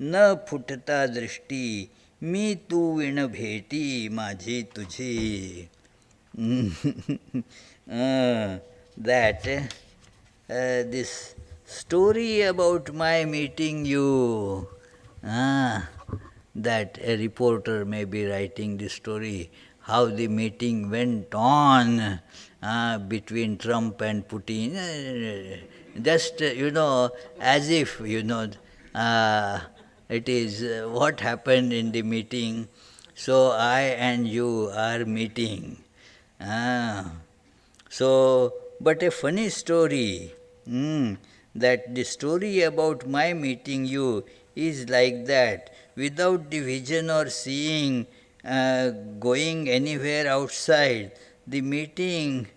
न फुटता दृष्टी मी तू विण भेटी माझी तुझी. That this story about my meeting you, that a reporter may be writing the story, how the meeting went on between Trump and Putin, just, as if, it is what happened in the meeting, so I and you are meeting. So, but a funny story, that the story about my meeting you is like that, without the vision or seeing going anywhere outside, the meeting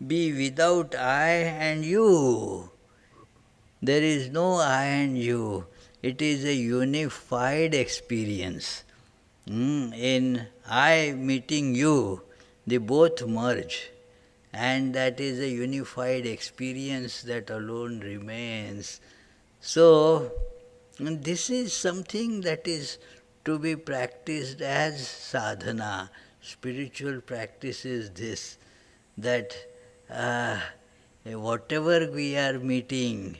be without I and you. There is no I and you. It is a unified experience. In I meeting you, they both merge, and that is a unified experience that alone remains. So, this is something that is to be practiced as sadhana. Spiritual practice is this, that whatever we are meeting,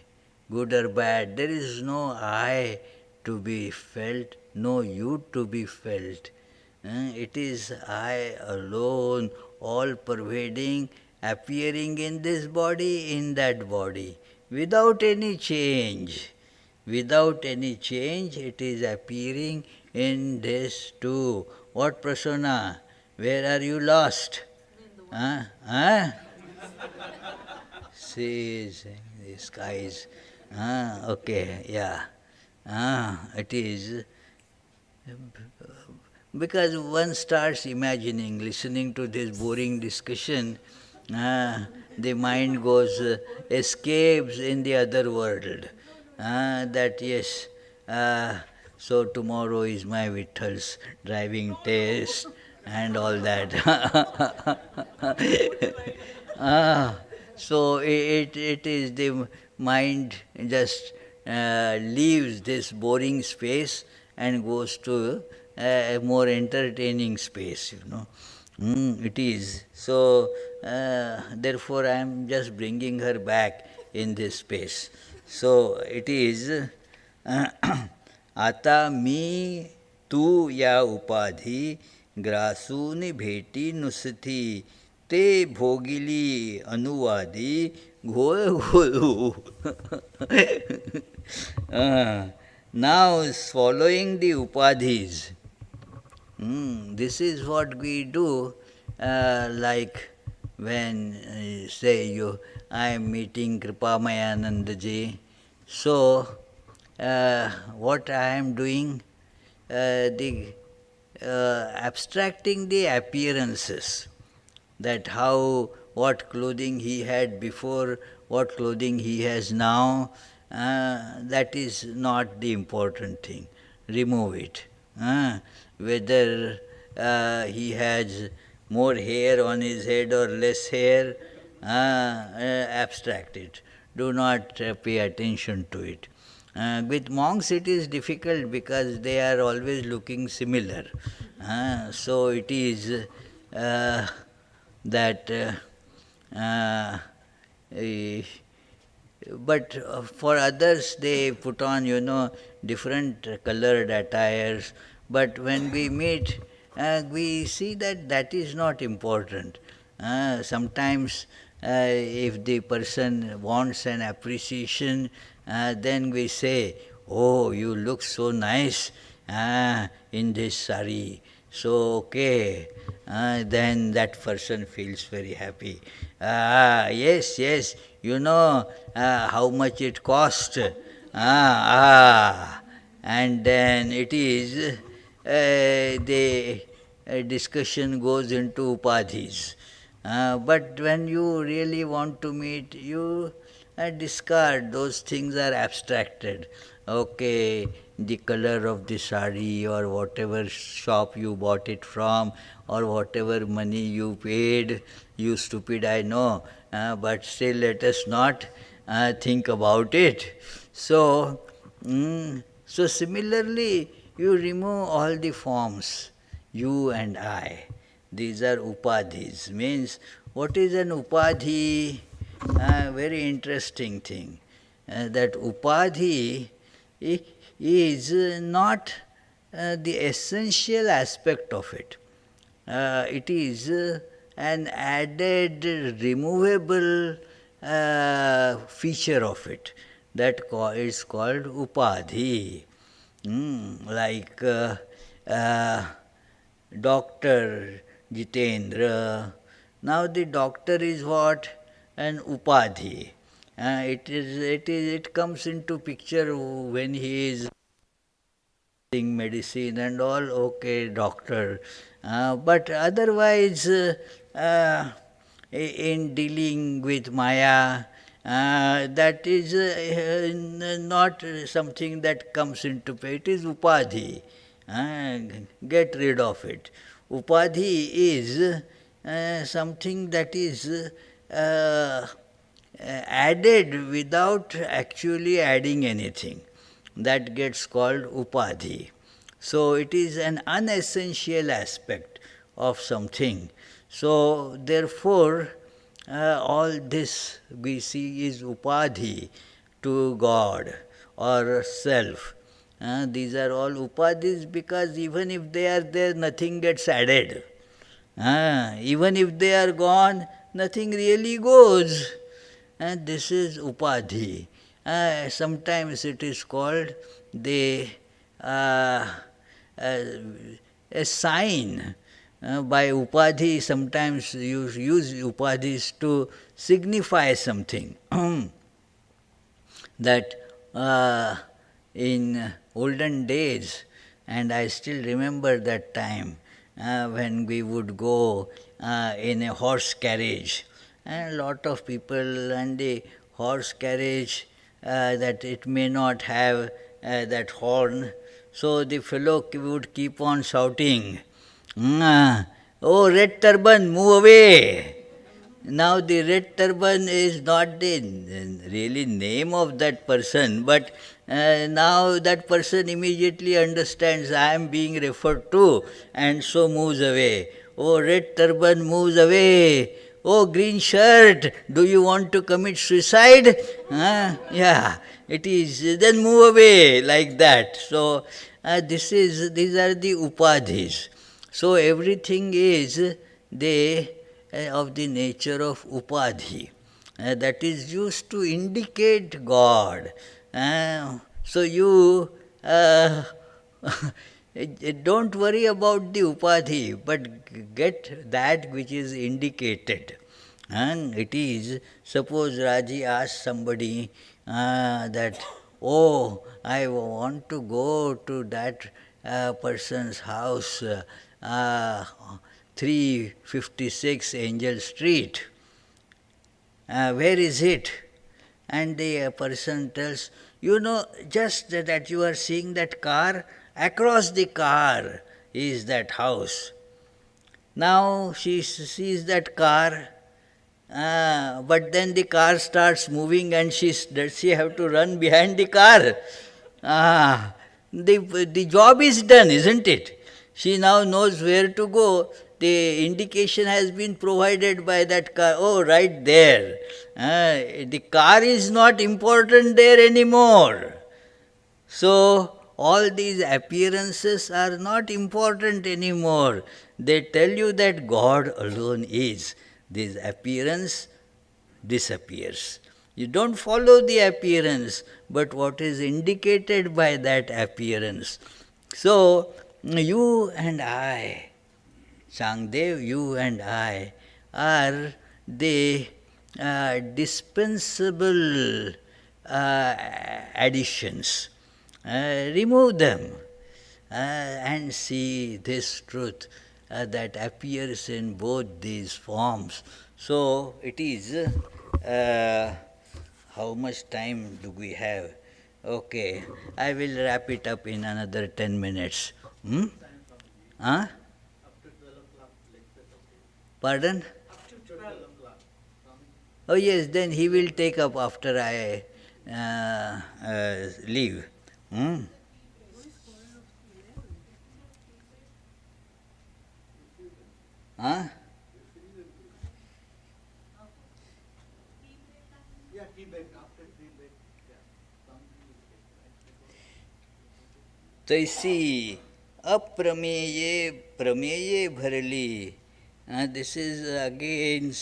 good or bad, there is no I to be felt, no you to be felt. It is I alone, all pervading, appearing in this body, in that body, without any change. Without any change, it is appearing in this too. What Prasanna? Where are you lost? Sees the skies. Okay, yeah. It is because one starts imagining, listening to this boring discussion, the mind goes, escapes in the other world. That yes, so tomorrow is my Vithal's driving test and all that. So it is the mind just leaves this boring space and goes to a more entertaining space, It is. So, therefore, I am just bringing her back in this space. So, it is आता मी तू या उपाधी ग्रासूनि भेटी नुसती ते भोगिली अनुवादी घोळ घोळू. Now, swallowing the upadhis. This is what we do, like when say I am meeting Kripamayanandaji. So, what I am doing, the abstracting the appearances, that how, what clothing he had before, what clothing he has now, that is not the important thing. Remove it. Whether he has more hair on his head or less hair, abstract it. Do not pay attention to it. With monks it is difficult because they are always looking similar. So it is that eh, but for others they put on, different colored attires. But when we meet, we see that that is not important. Sometimes if the person wants an appreciation, then we say, "Oh, you look so nice in this sari." So, okay, then that person feels very happy. Yes, yes, you know how much it cost. And then it is the discussion goes into upadhis. But when you really want to meet, you discard. Those things are abstracted. Okay, the color of the sari, or whatever shop you bought it from, or whatever money you paid, you stupid, I know, but still let us not think about it. So, so similarly, you remove all the forms, you and I. These are upadhis. Means, what is an upadhi? Very interesting thing. That upadhi is not the essential aspect of it. It is an added, removable feature of it that is called upadhi. Like Doctor Jitendra. Now the doctor is what? An upadhi. It comes into picture when he is medicine and all, okay, doctor. But otherwise, in dealing with Maya, that is not something that comes into play. It is upadhi. Get rid of it. Upadhi is something that is added without actually adding anything. That gets called upadhi. So it is an unessential aspect of something. So therefore, all this we see is upadhi to God or self. These are all upadhis because even if they are there, nothing gets added. Even if they are gone, nothing really goes. And this is upadhi. Sometimes it is called the a sign. By upadhi, sometimes you use upadhis to signify something. That in olden days, and I still remember that time when we would go in a horse carriage, and a lot of people, and the horse carriage that it may not have that horn, so the fellow would keep on shouting, "Oh, red turban, move away!" Now the red turban is not the really name of that person, but now that person immediately understands I am being referred to and so moves away. Oh, red turban moves away. Oh, green shirt, do you want to commit suicide? Yeah, it is. Then move away like that. So these are the upadhis. So everything is they of the nature of upadhi that is used to indicate God. So you don't worry about the upadhi, but get that which is indicated. And it is, suppose Raji asks somebody that, oh, I want to go to that person's house, 356 Angel Street. Where is it? And the person tells, you know, just that you are seeing that car, across the car is that house. Now she sees that car, but then the car starts moving and does she have to run behind the car? The job is done, isn't it? She now knows where to go. The indication has been provided by that car. Oh, right there. The car is not important there anymore. So, all these appearances are not important anymore. They tell you that God alone is. This appearance disappears. You don't follow the appearance, but what is indicated by that appearance. So, you and I, Sangdev, you and I are the dispensable additions. Remove them and see this truth that appears in both these forms. So it is, how much time do we have? Okay, I will wrap it up in another 10 minutes. Hmm? Huh? Pardon? Oh yes, then he will take up after I leave. Hmm? Huh? तैसी अप्रमेये प्रमेये भरली. This is again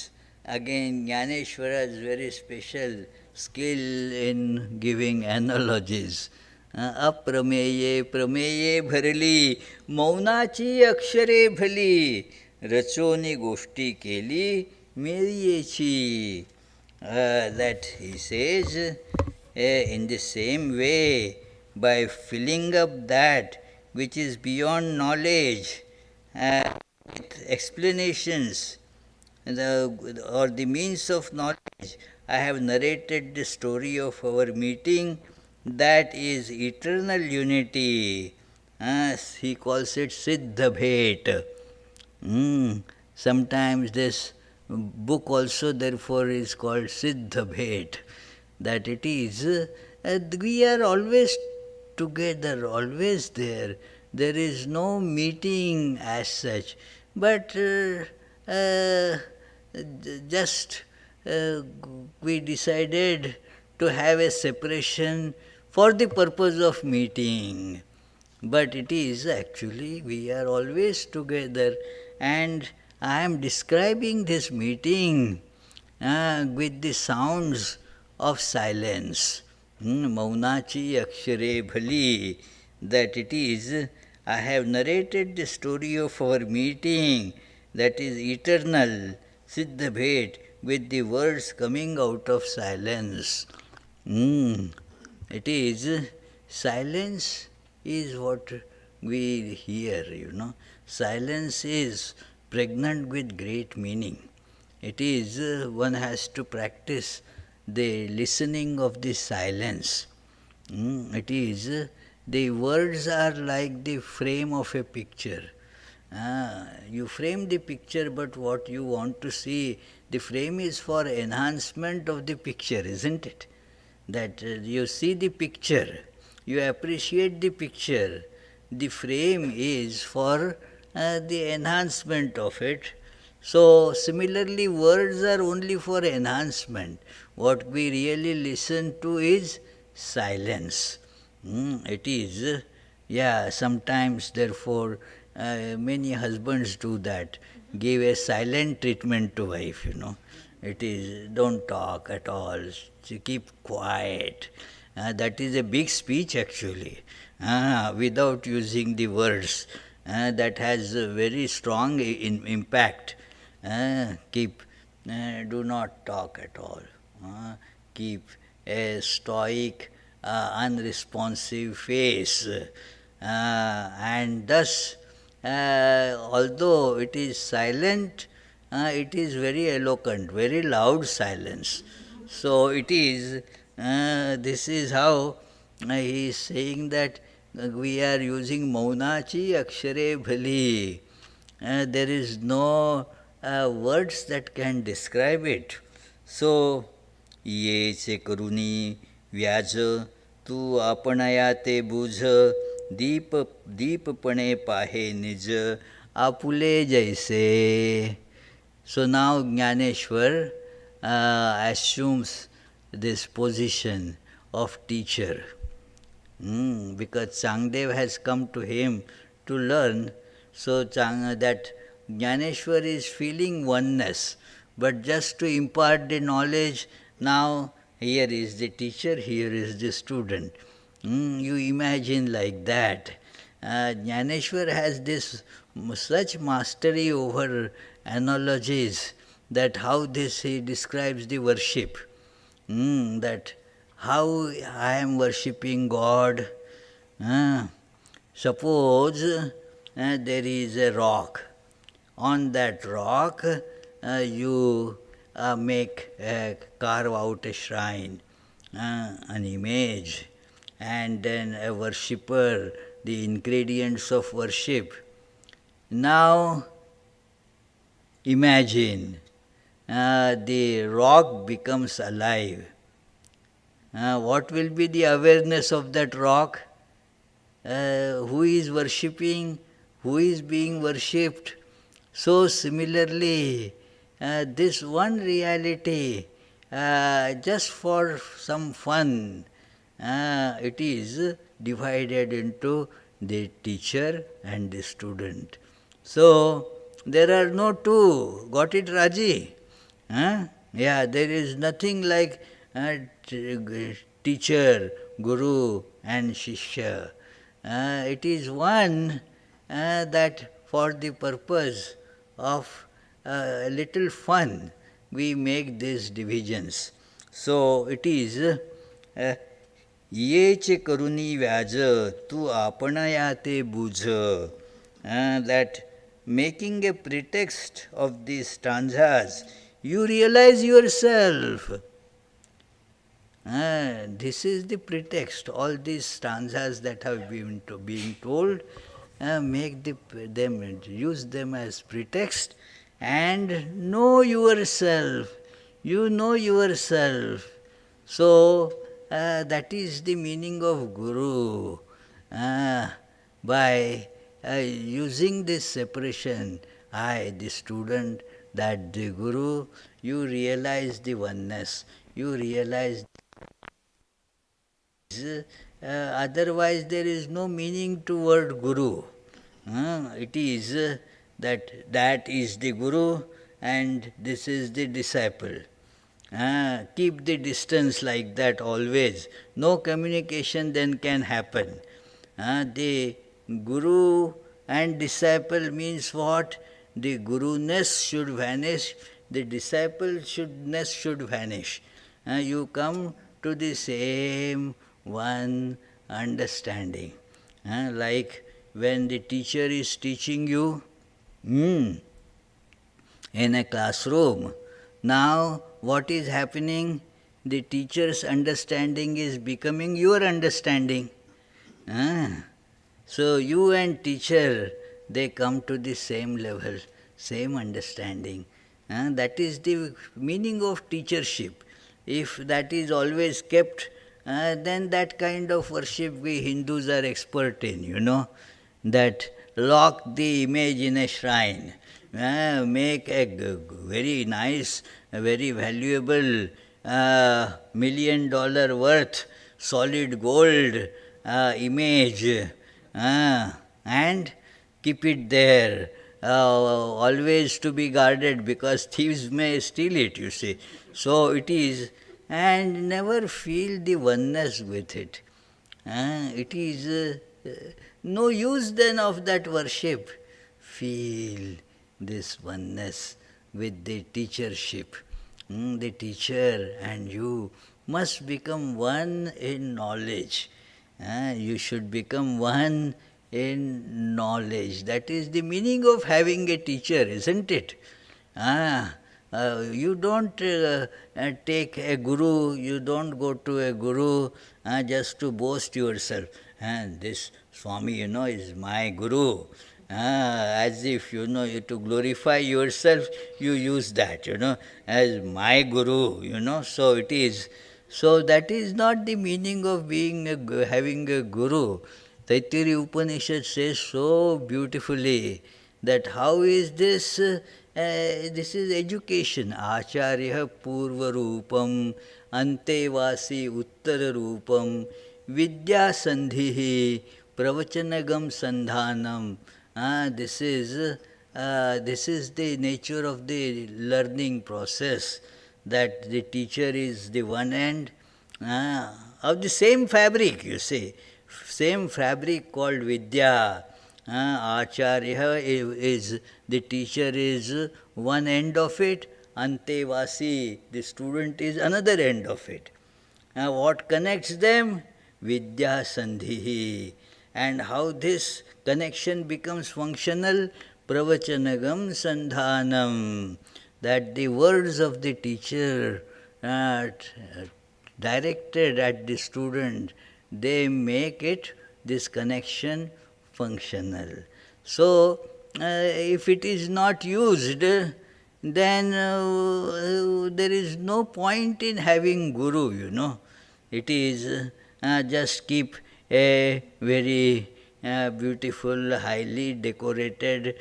Jnaneshwara's very special skill in giving analogies. अप्रमेये प्रमेये भरली मौनाची अक्षरे भली रचोनी गोष्टी केली मेरियेची. That he says, in the same way, by filling up that which is beyond knowledge with explanations or the means of knowledge, I have narrated the story of our meeting, that is eternal unity. He calls it Siddha Bhet. Sometimes this book also therefore is called Siddha Bhet, that it is, we are always together, always there. There is no meeting as such, but just we decided to have a separation for the purpose of meeting. But it is actually we are always together, and I am describing this meeting with the sounds of silence. Maunachi akshare bhali, that it is, I have narrated the story of our meeting, that is eternal, Siddha Bhet, with the words coming out of silence. It is, silence is what we hear, Silence is pregnant with great meaning. It is, one has to practice the listening of the silence. It is, the words are like the frame of a picture. You frame the picture, but what you want to see, the frame is for enhancement of the picture, isn't it? That you see the picture, you appreciate the picture, the frame is for the enhancement of it. So, similarly, words are only for enhancement. What we really listen to is silence. It is, yeah, sometimes, therefore, many husbands do that, give a silent treatment to wife, It is, don't talk at all, keep quiet. That is a big speech actually, without using the words. That has a very strong impact. Keep, do not talk at all. Keep a stoic, unresponsive face. And thus, although it is silent, it is very eloquent, very loud silence. So it is, this is how he is saying that we are using maunachi akshare bhali. There is no words that can describe it. So, ये चे करुणी व्याज तू आपणया ते बुझ दीप दीपपणे पाहे निज आपुले जैसे. So now Jnaneshwar assumes this position of teacher, because Changdev has come to him to learn. So that Jnaneshwar is feeling oneness, but just to impart the knowledge, now here is the teacher, here is the student. You imagine like that. Jnaneshwar has this such mastery over analogies, that how this he describes the worship, that how I am worshipping God. Suppose there is a rock. On that rock you carve out a shrine, an image, and then a worshipper, the ingredients of worship. Now imagine the rock becomes alive. What will be the awareness of that rock? Who is worshipping? Who is being worshipped? So similarly, this one reality, just for some fun, it is divided into the teacher and the student. So, there are no two. Got it, Raji? Yeah, there is nothing like teacher, guru and shishya. It is one that for the purpose of a little fun we make these divisions. So it is ये चे करुणी व्याज तू आपणया ते बुझ. That making a pretext of these stanzas, you realize yourself. This is the pretext. All these stanzas that have been being told, use them as pretext, and know yourself. You know yourself. So that is the meaning of Guru. By using this separation, I, the student, that the Guru, you realize the oneness. You realize otherwise there is no meaning to word Guru. It is that is the Guru and this is the disciple. Keep the distance like that always. No communication then can happen. The Guru and disciple means what? The Guru-ness should vanish, the disciple-ness should vanish. You come to the same one understanding. Like when the teacher is teaching you in a classroom, now what is happening? The teacher's understanding is becoming your understanding. So you and teacher, they come to the same level, same understanding. That is the meaning of teachership. If that is always kept, then that kind of worship we Hindus are expert in, that lock the image in a shrine, make a very nice, very valuable $1 million worth solid gold image, and keep it there, always to be guarded because thieves may steal it, you see. So it is, and never feel the oneness with it. It is no use then of that worship. Feel this oneness with the teachership. The teacher and you must become one in knowledge. You should become one in knowledge. That is the meaning of having a teacher, isn't it? You don't take a guru, you don't go to a guru just to boast yourself. This Swami, is my guru. As if, to glorify yourself, you use that, as my guru, so it is. So that is not the meaning of having a guru. Taittiriya Upanishad says so beautifully that how is this? This is education. Acharya purva rupam, ante vasi uttara rupam, vidya sandhihi, pravachanagam sandhanam. This is the nature of the learning process, that the teacher is the one end of the same fabric, you see, same fabric called Vidya. Acharya is the teacher is one end of it, Antevasi, the student is another end of it. What connects them? Vidya Sandhihi. And how this connection becomes functional? Pravachanagam Sandhanam. That the words of the teacher directed at the student, they make it, this connection, functional. So, if it is not used, then there is no point in having guru, It is just keep a very beautiful, highly decorated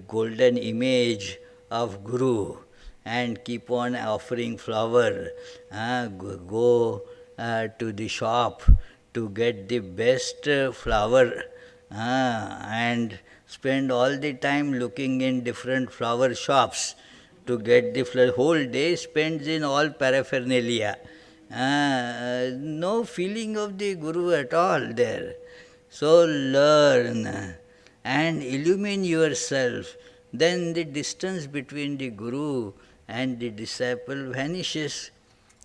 golden image of Guru and keep on offering flower. Go to the shop to get the best flower and spend all the time looking in different flower shops to get the flower. Whole day spends in all paraphernalia. No feeling of the Guru at all there. So learn and illumine yourself. Then the distance between the Guru and the disciple vanishes.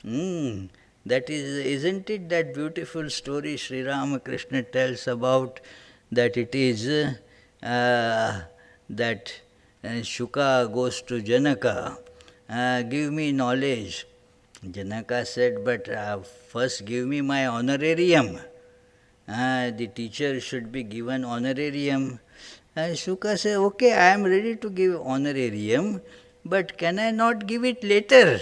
That is, isn't it that beautiful story Sri Ramakrishna tells about that it is that Shuka goes to Janaka, give me knowledge. Janaka said, but first give me my honorarium. The teacher should be given honorarium. Shuka said, okay, I am ready to give honorarium, but can I not give it later?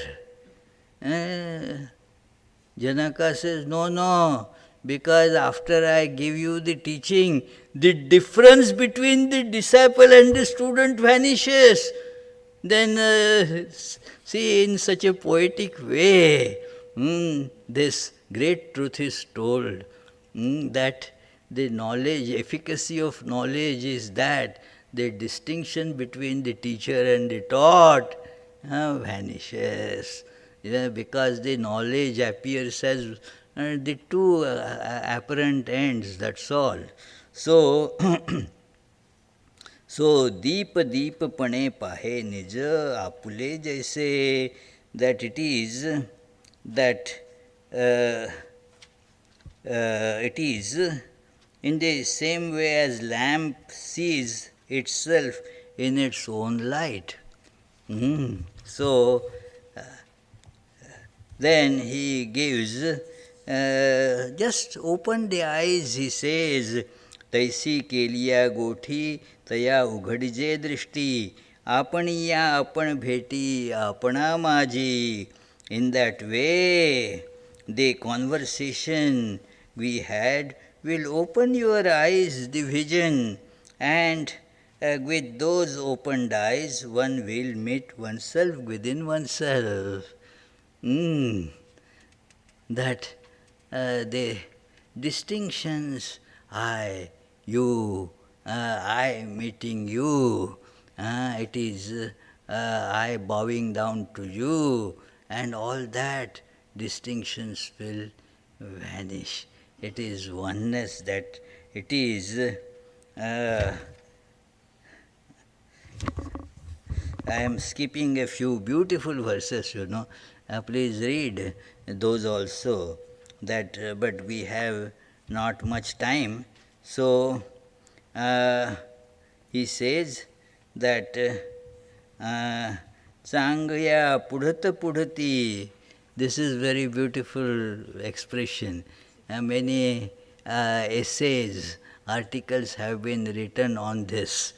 Janaka says, no, because after I give you the teaching, the difference between the disciple and the student vanishes. Then, see, in such a poetic way, this great truth is told, that the knowledge, efficacy of knowledge is that the distinction between the teacher and the taught vanishes. Because the knowledge appears as the two apparent ends, that's all. So, so deep pane pahe nij apule jaise, that it is it is in the same way as lamp sees itself in its own light. So then he gives, just open the eyes, he says, तैसी केलिया गोठी तया उघडजे दृष्टी आपणिया आपण भेटी आपणा माझी. In that way, the conversation we had will open your eyes, the vision, and with those opened eyes, one will meet oneself within oneself. That the distinctions, I, you, I meeting you, it is I bowing down to you, and all that distinctions will vanish. It is oneness that it is. I am skipping a few beautiful verses, please read those also. That, but we have not much time. So he says that Changya pudhata pudhati. This is very beautiful expression. Many essays, articles have been written on this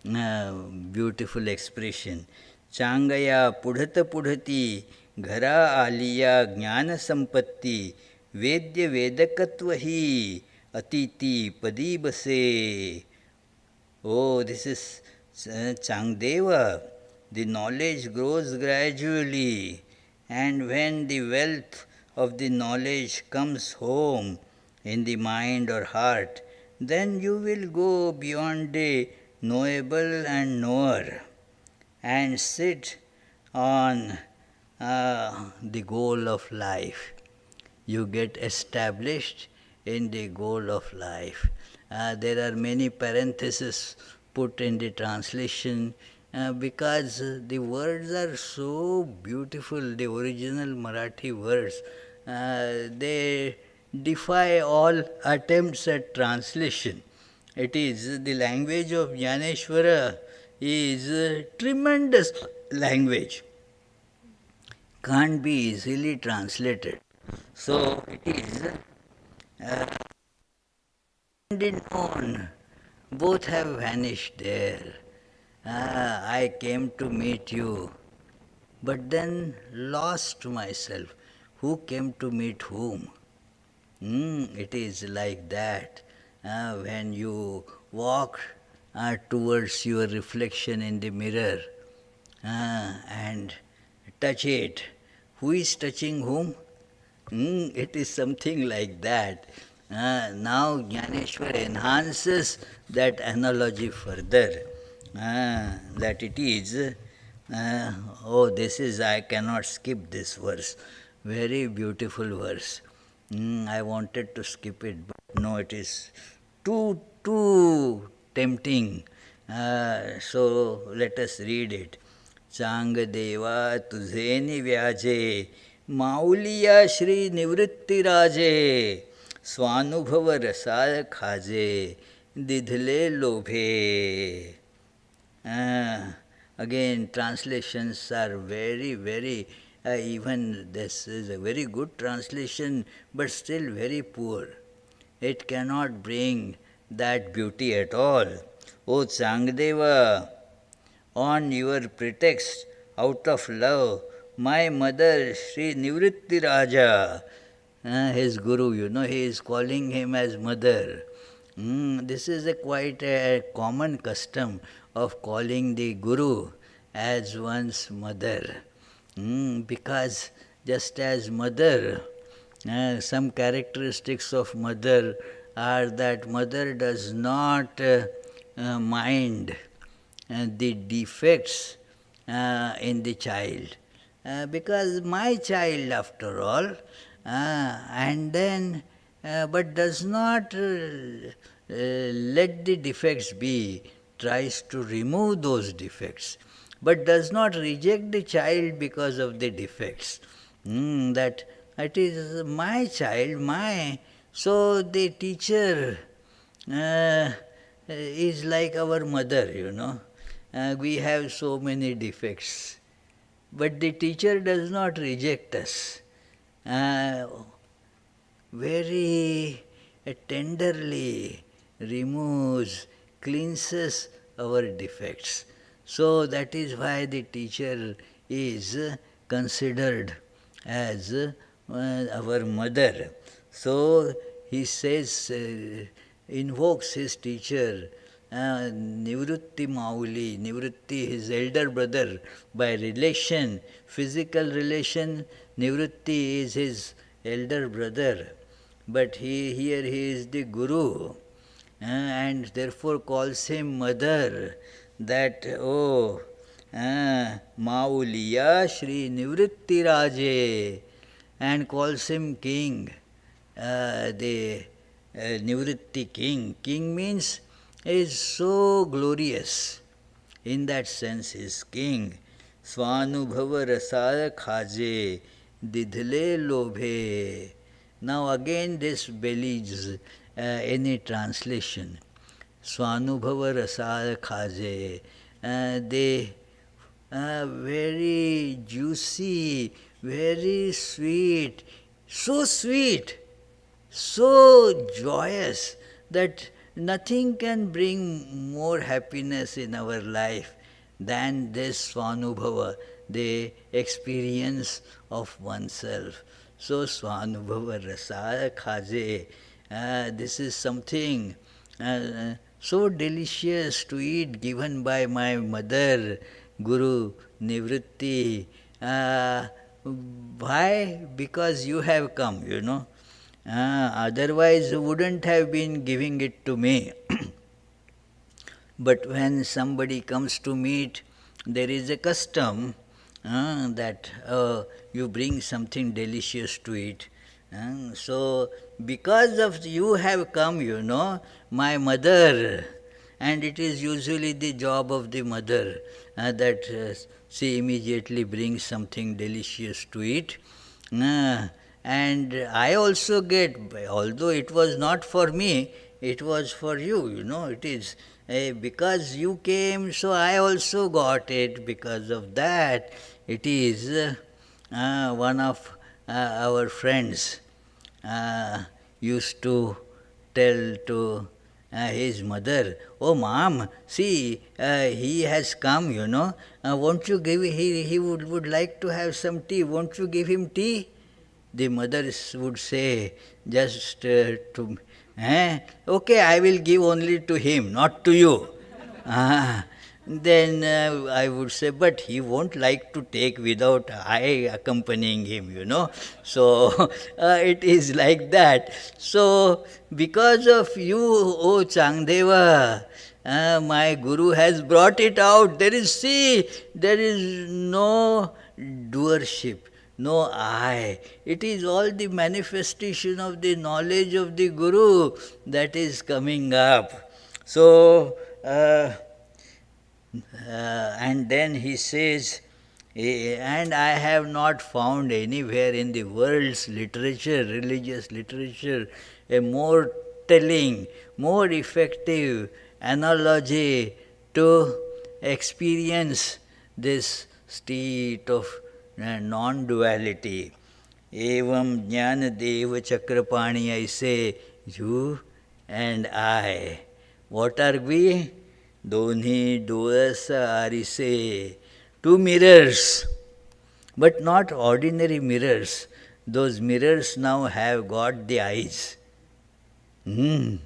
beautiful expression. Changaya pudhata pudhati घरा आलिया ज्ञान संपत्ती वेद्य वेदकत्व ही अतिथि पदी बसे. Oh, this is Changdeva. The knowledge grows gradually, and when the wealth of the knowledge comes home in the mind or heart, then you will go beyond the knowable and knower and sit on the goal of life. You get established in the goal of life. There are many parentheses put in the translation because the words are so beautiful, the original Marathi words. They defy all attempts at translation. It is the language of Jnaneshwara is a tremendous language. Can't be easily translated. So it is known. Both have vanished there. I came to meet you, but then lost myself. Who came to meet whom? It is like that. When you walk towards your reflection in the mirror and touch it, who is touching whom? It is something like that. Now Jnaneshwar enhances that analogy further. That it is, I cannot skip this verse. Very beautiful verse. I wanted to skip it, but no, it is too tempting. So let us read it. चांगदेवा तुझे निव्याजे माऊलिया श्री निवृत्तीराजे स्वानुभव रसाळ खाजे दिधले लोभे. Again, translations are very, even this is a very good translation, but still very poor. It cannot bring that beauty at all. O Changdeva, on your pretext, out of love, my mother, Sri Nivritti Raja, his guru, he is calling him as mother. This is quite a common custom of calling the guru as one's mother. Because just as mother, some characteristics of mother are that mother does not mind the defects in the child, because my child after all, and then but does not let the defects be, tries to remove those defects, but does not reject the child because of the defects. That it is my child, so the teacher is like our mother, we have so many defects, but the teacher does not reject us. Very tenderly, removes, cleanses our defects. So that is why the teacher is considered as our mother. So he says, invokes his teacher, Nivrutti Mauli, Nivrutti, his elder brother, by relation, physical relation, Nivrutti is his elder brother. But here he is the Guru, and therefore calls him mother, that, oh, Mauliya Shri Nivritti Raje, and calls him king, the Nivritti king. King means is so glorious. In that sense is king. Svanubhava rasaya khaje, didhle lobhe. Now again this belies any translation. Svanubhava rasaya khaje. They very juicy, very sweet, so joyous that nothing can bring more happiness in our life than this Svanubhava, the experience of oneself. So Svanubhava Rasaya Khaje, this is something so delicious to eat, given by my mother, Guru Nivritti. Why? Because you have come, otherwise wouldn't have been giving it to me. But when somebody comes to meet, there is a custom that you bring something delicious to eat. So, because of you have come, my mother, and it is usually the job of the mother that she immediately brings something delicious to eat. And I also get, although it was not for me, it was for you, it is because you came, so I also got it. Because of that, it is one of our friends used to tell to his mother, "Oh, mom, see, he has come, won't you give, he would like to have some tea, won't you give him tea?" The mothers would say, just to, okay, I will give only to him, not to you. Then I would say, but he won't like to take without I accompanying him, So it is like that. So because of you, O Changdeva, my Guru has brought it out. There is no doership, no I. It is all the manifestation of the knowledge of the Guru that is coming up. So, and then he says, and I have not found anywhere in the world's literature, religious literature, a more telling, more effective analogy to experience this state of non-duality. Evam jnana deva chakrapani, I say, you and I. What are we? Donhi doasa arise. Two mirrors, but not ordinary mirrors. Those mirrors now have got the eyes. You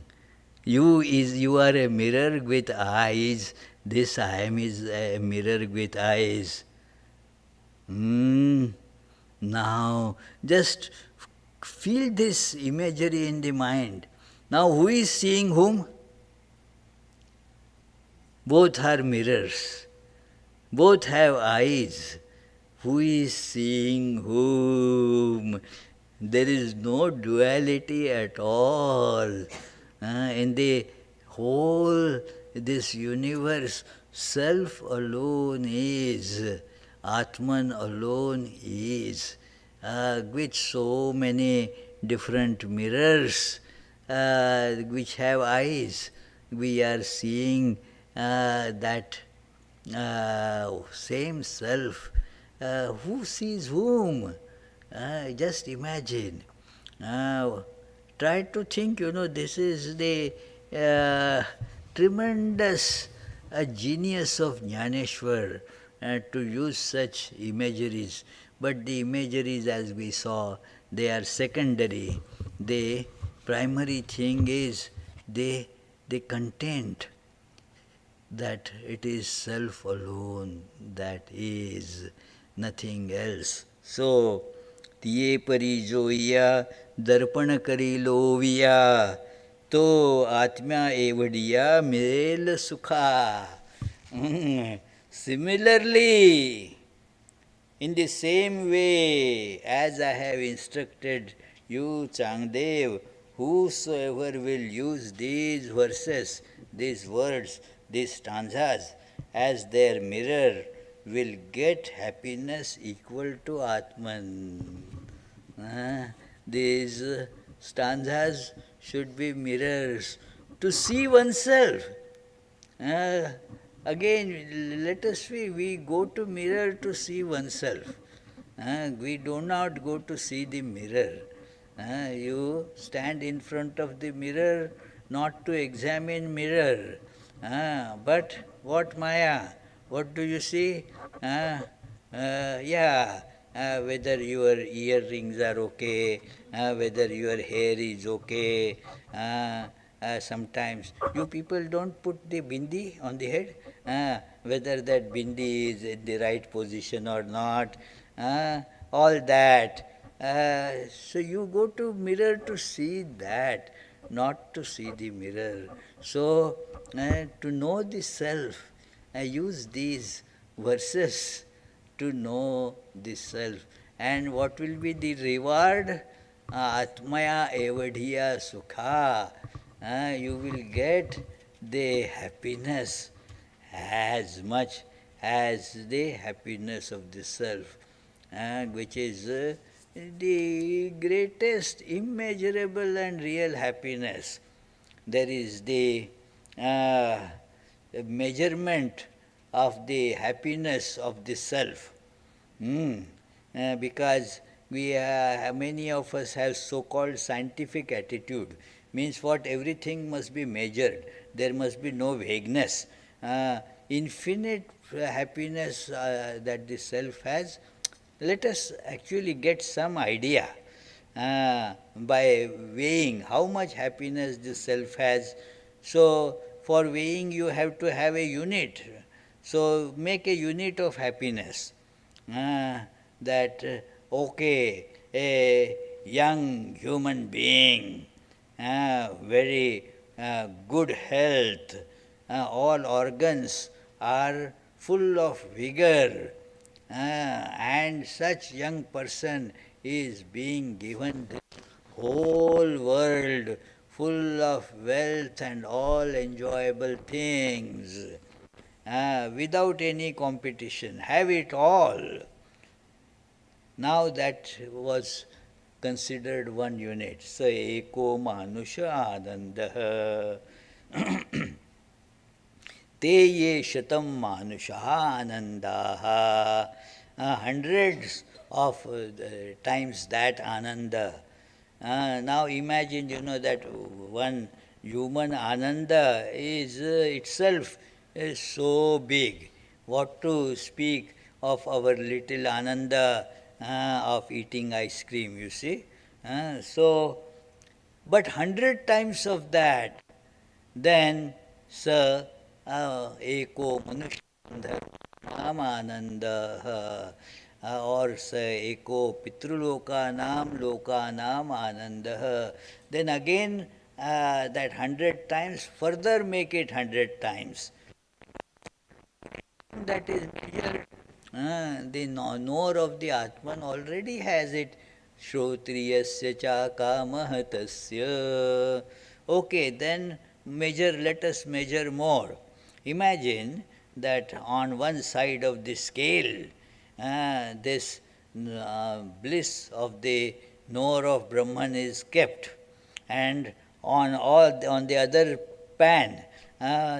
are a mirror with eyes. This I am is a mirror with eyes. Now, just feel this imagery in the mind. Now, who is seeing whom? Both are mirrors. Both have eyes. Who is seeing whom? There is no duality at all. In the whole, this universe, self alone is, Atman alone is, with so many different mirrors which have eyes. We are seeing that same self. Who sees whom? Just imagine. Try to think, this is the uh, tremendous genius of Jnaneshwar to use such imageries. But the imageries, as we saw, they are secondary. The primary thing is they content that it is self alone that is, nothing else. So, तिये परी जोइया दर्पण करी लोविया तो आत्मा एवडिया mail सुखा. Similarly, in the same way as I have instructed you, Changdev, whosoever will use these verses, these words, these stanzas as their mirror will get happiness equal to Atman. These stanzas should be mirrors to see oneself. Again, let us see, we go to mirror to see oneself. We do not go to see the mirror. You stand in front of the mirror not to examine mirror. But what Maya? What do you see? Yeah, whether your earrings are okay, whether your hair is okay. Sometimes you people don't put the bindi on the head, whether that bindi is in the right position or not, all that. So you go to mirror to see that, not to see the mirror. So to know the self, use these verses to know the self. And what will be the reward? Atmaya evadhiya sukha. You will get the happiness as much as the happiness of the self, which is the greatest immeasurable and real happiness. There is the measurement of the happiness of the self. Because many of us have so-called scientific attitude. Means what? Everything must be measured. There must be no vagueness. Infinite happiness that the self has. Let us actually get some idea by weighing how much happiness the self has. So, for weighing, you have to have a unit. So, make a unit of happiness. That, okay, a young human being, very good health, all organs are full of vigor, and such young person is being given the whole world full of wealth and all enjoyable things, without any competition, have it all. Now that was considered one unit. Sa eko manusha anandah. Te ye shatam manusha anandah. Hundreds of times that ananda. Now imagine, that one human ananda is itself is so big. What to speak of our little ananda of eating ice cream, you see. But 100 times of that, then sa eko manushya namananda, or sa eko pitrulokanam lokanam ananda. Then again that 100 times, further make it 100 times. That is measured. The knower of the Atman already has it. Shrotriyasya cha kamahatasya. Okay, then let us measure more. Imagine that on one side of the scale, this bliss of the knower of Brahman is kept, and on the other pan,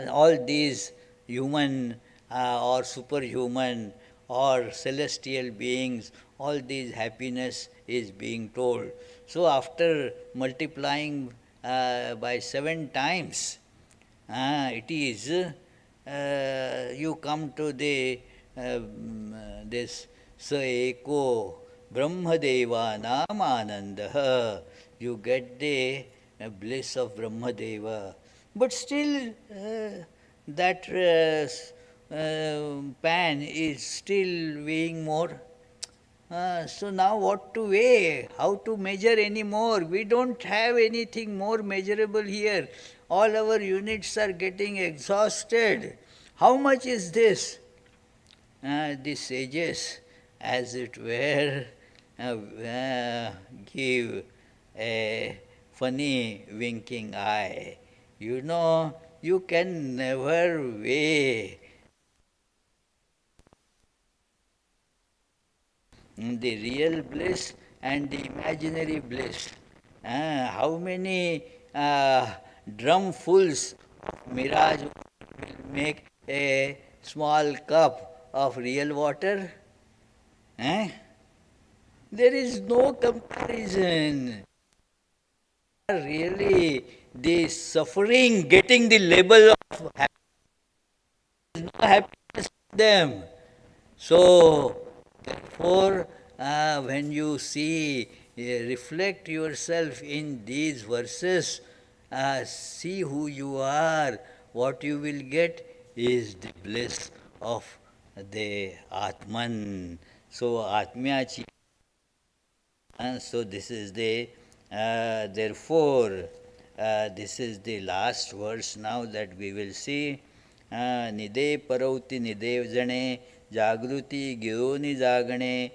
all these human or superhuman or celestial beings, all these happiness is being told. So after multiplying by 7 times. It is you come to the this sa eko Brahmadeva nam ananda. You get the bliss of Brahmadeva. But still, that pan is still weighing more. So now what to weigh? How to measure any more? We don't have anything more measurable here. All our units are getting exhausted. How much is this? The sages, as it were, give a funny winking eye. You know, you can never weigh the real bliss and the imaginary bliss. How many drumfuls of mirage will make a small cup of real water? Eh? There is no comparison. Really, the suffering getting the label of happiness, no happiness to them. So, therefore, when you see, reflect yourself in these verses, see who you are, what you will get is the bliss of the Atman. So, Atmyachi. So, this is the, therefore, this is the last verse now that we will see. निदे परवती निदेव जणे जागृती घेऊन जागणे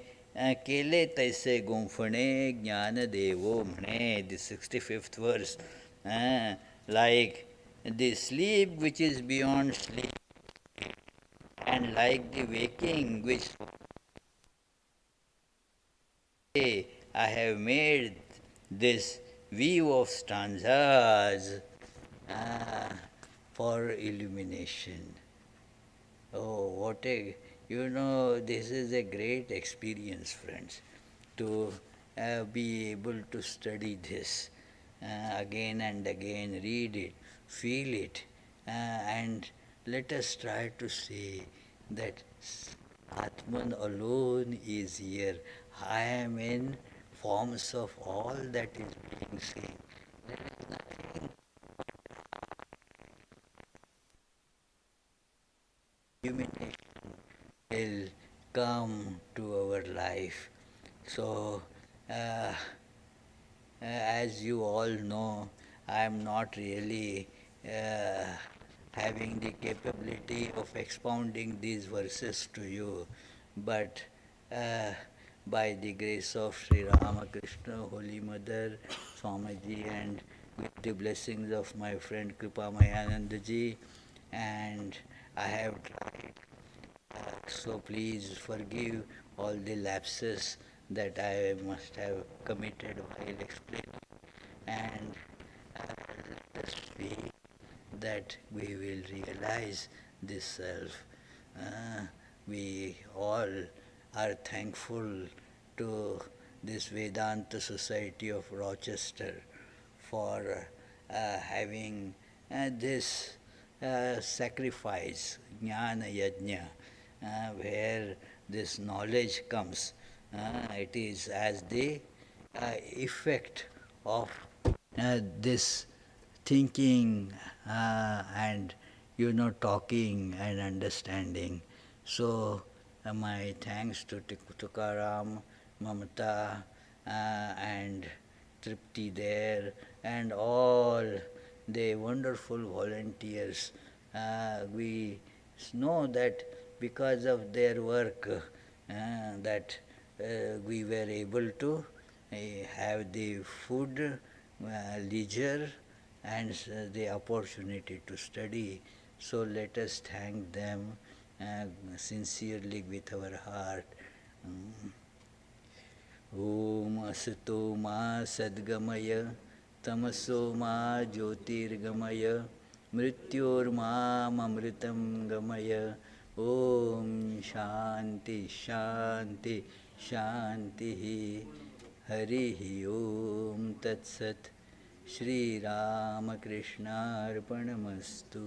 केले तैसे गुंफणे ज्ञान देवो म्हणे the 65th verse. Like the sleep which is beyond sleep, and like the waking which I have made this view of stanzas for illumination. Oh, what a, this is a great experience, friends, to be able to study this again and again, read it, feel it, and let us try to say that Atman alone is here. I am in forms of all that is being seen. There is nothing illumination will come to our life. So, as you all know, I am not really having the capability of expounding these verses to you, but by the grace of Sri Ramakrishna, Holy Mother, Swamiji, and with the blessings of my friend Kripa Mayanandaji, and I have tried. So please forgive all the lapses that I must have committed while explaining, and let us pray that we will realize this self. We all are thankful to this Vedanta Society of Rochester for having this sacrifice, jnana yajna, where this knowledge comes. It is as the effect of this thinking and talking and understanding. So my thanks to Tukaram, Mamata, and Tripti there, and all the wonderful volunteers. We know that because of their work that we were able to have the food, leisure, and the opportunity to study. So let us thank them sincerely with our heart. Om Asato Ma Sadgamaya Tamaso Ma Jyotirgamaya Mrityor Ma Amritam Gamaya. Om Shanti Shanti Shanti Harihi Om Tat Sat. Shri Ramakrishna Arpanamastu.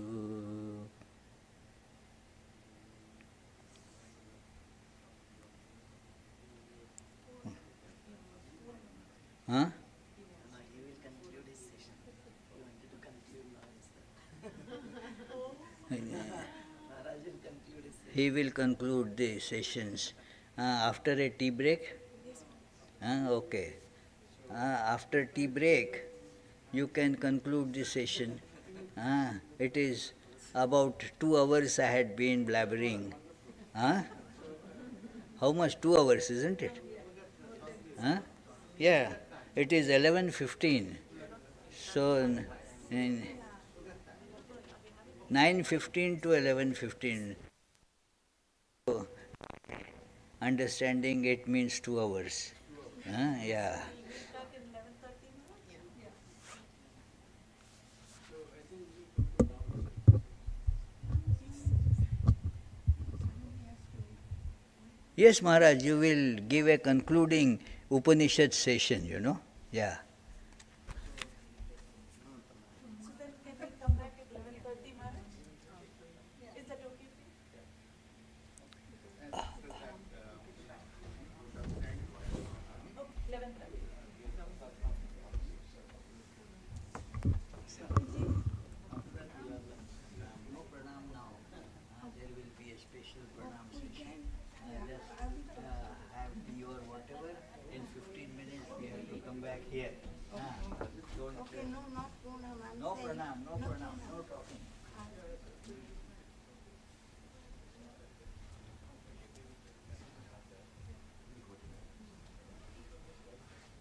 Huh? He will conclude the sessions after a tea break. Okay. After tea break, you can conclude the session. It is about 2 hours I had been blabbering. Huh? How much? 2 hours, isn't it? Huh? Yeah. It is 11:15. So, in 9:15 to 11:15. So, understanding it means 2 hours. Yeah. Yes, Maharaj, you will give a concluding Upanishad session, Yeah. So then can we come back at 11:30, Maharaj? Is that okay for you? Okay, 11:30. No pranam now. There will be a special pranam session. Just have tea or whatever. In 15 minutes we have to come back here. Don't, Okay, no, not pranam. no pranam, no pranam.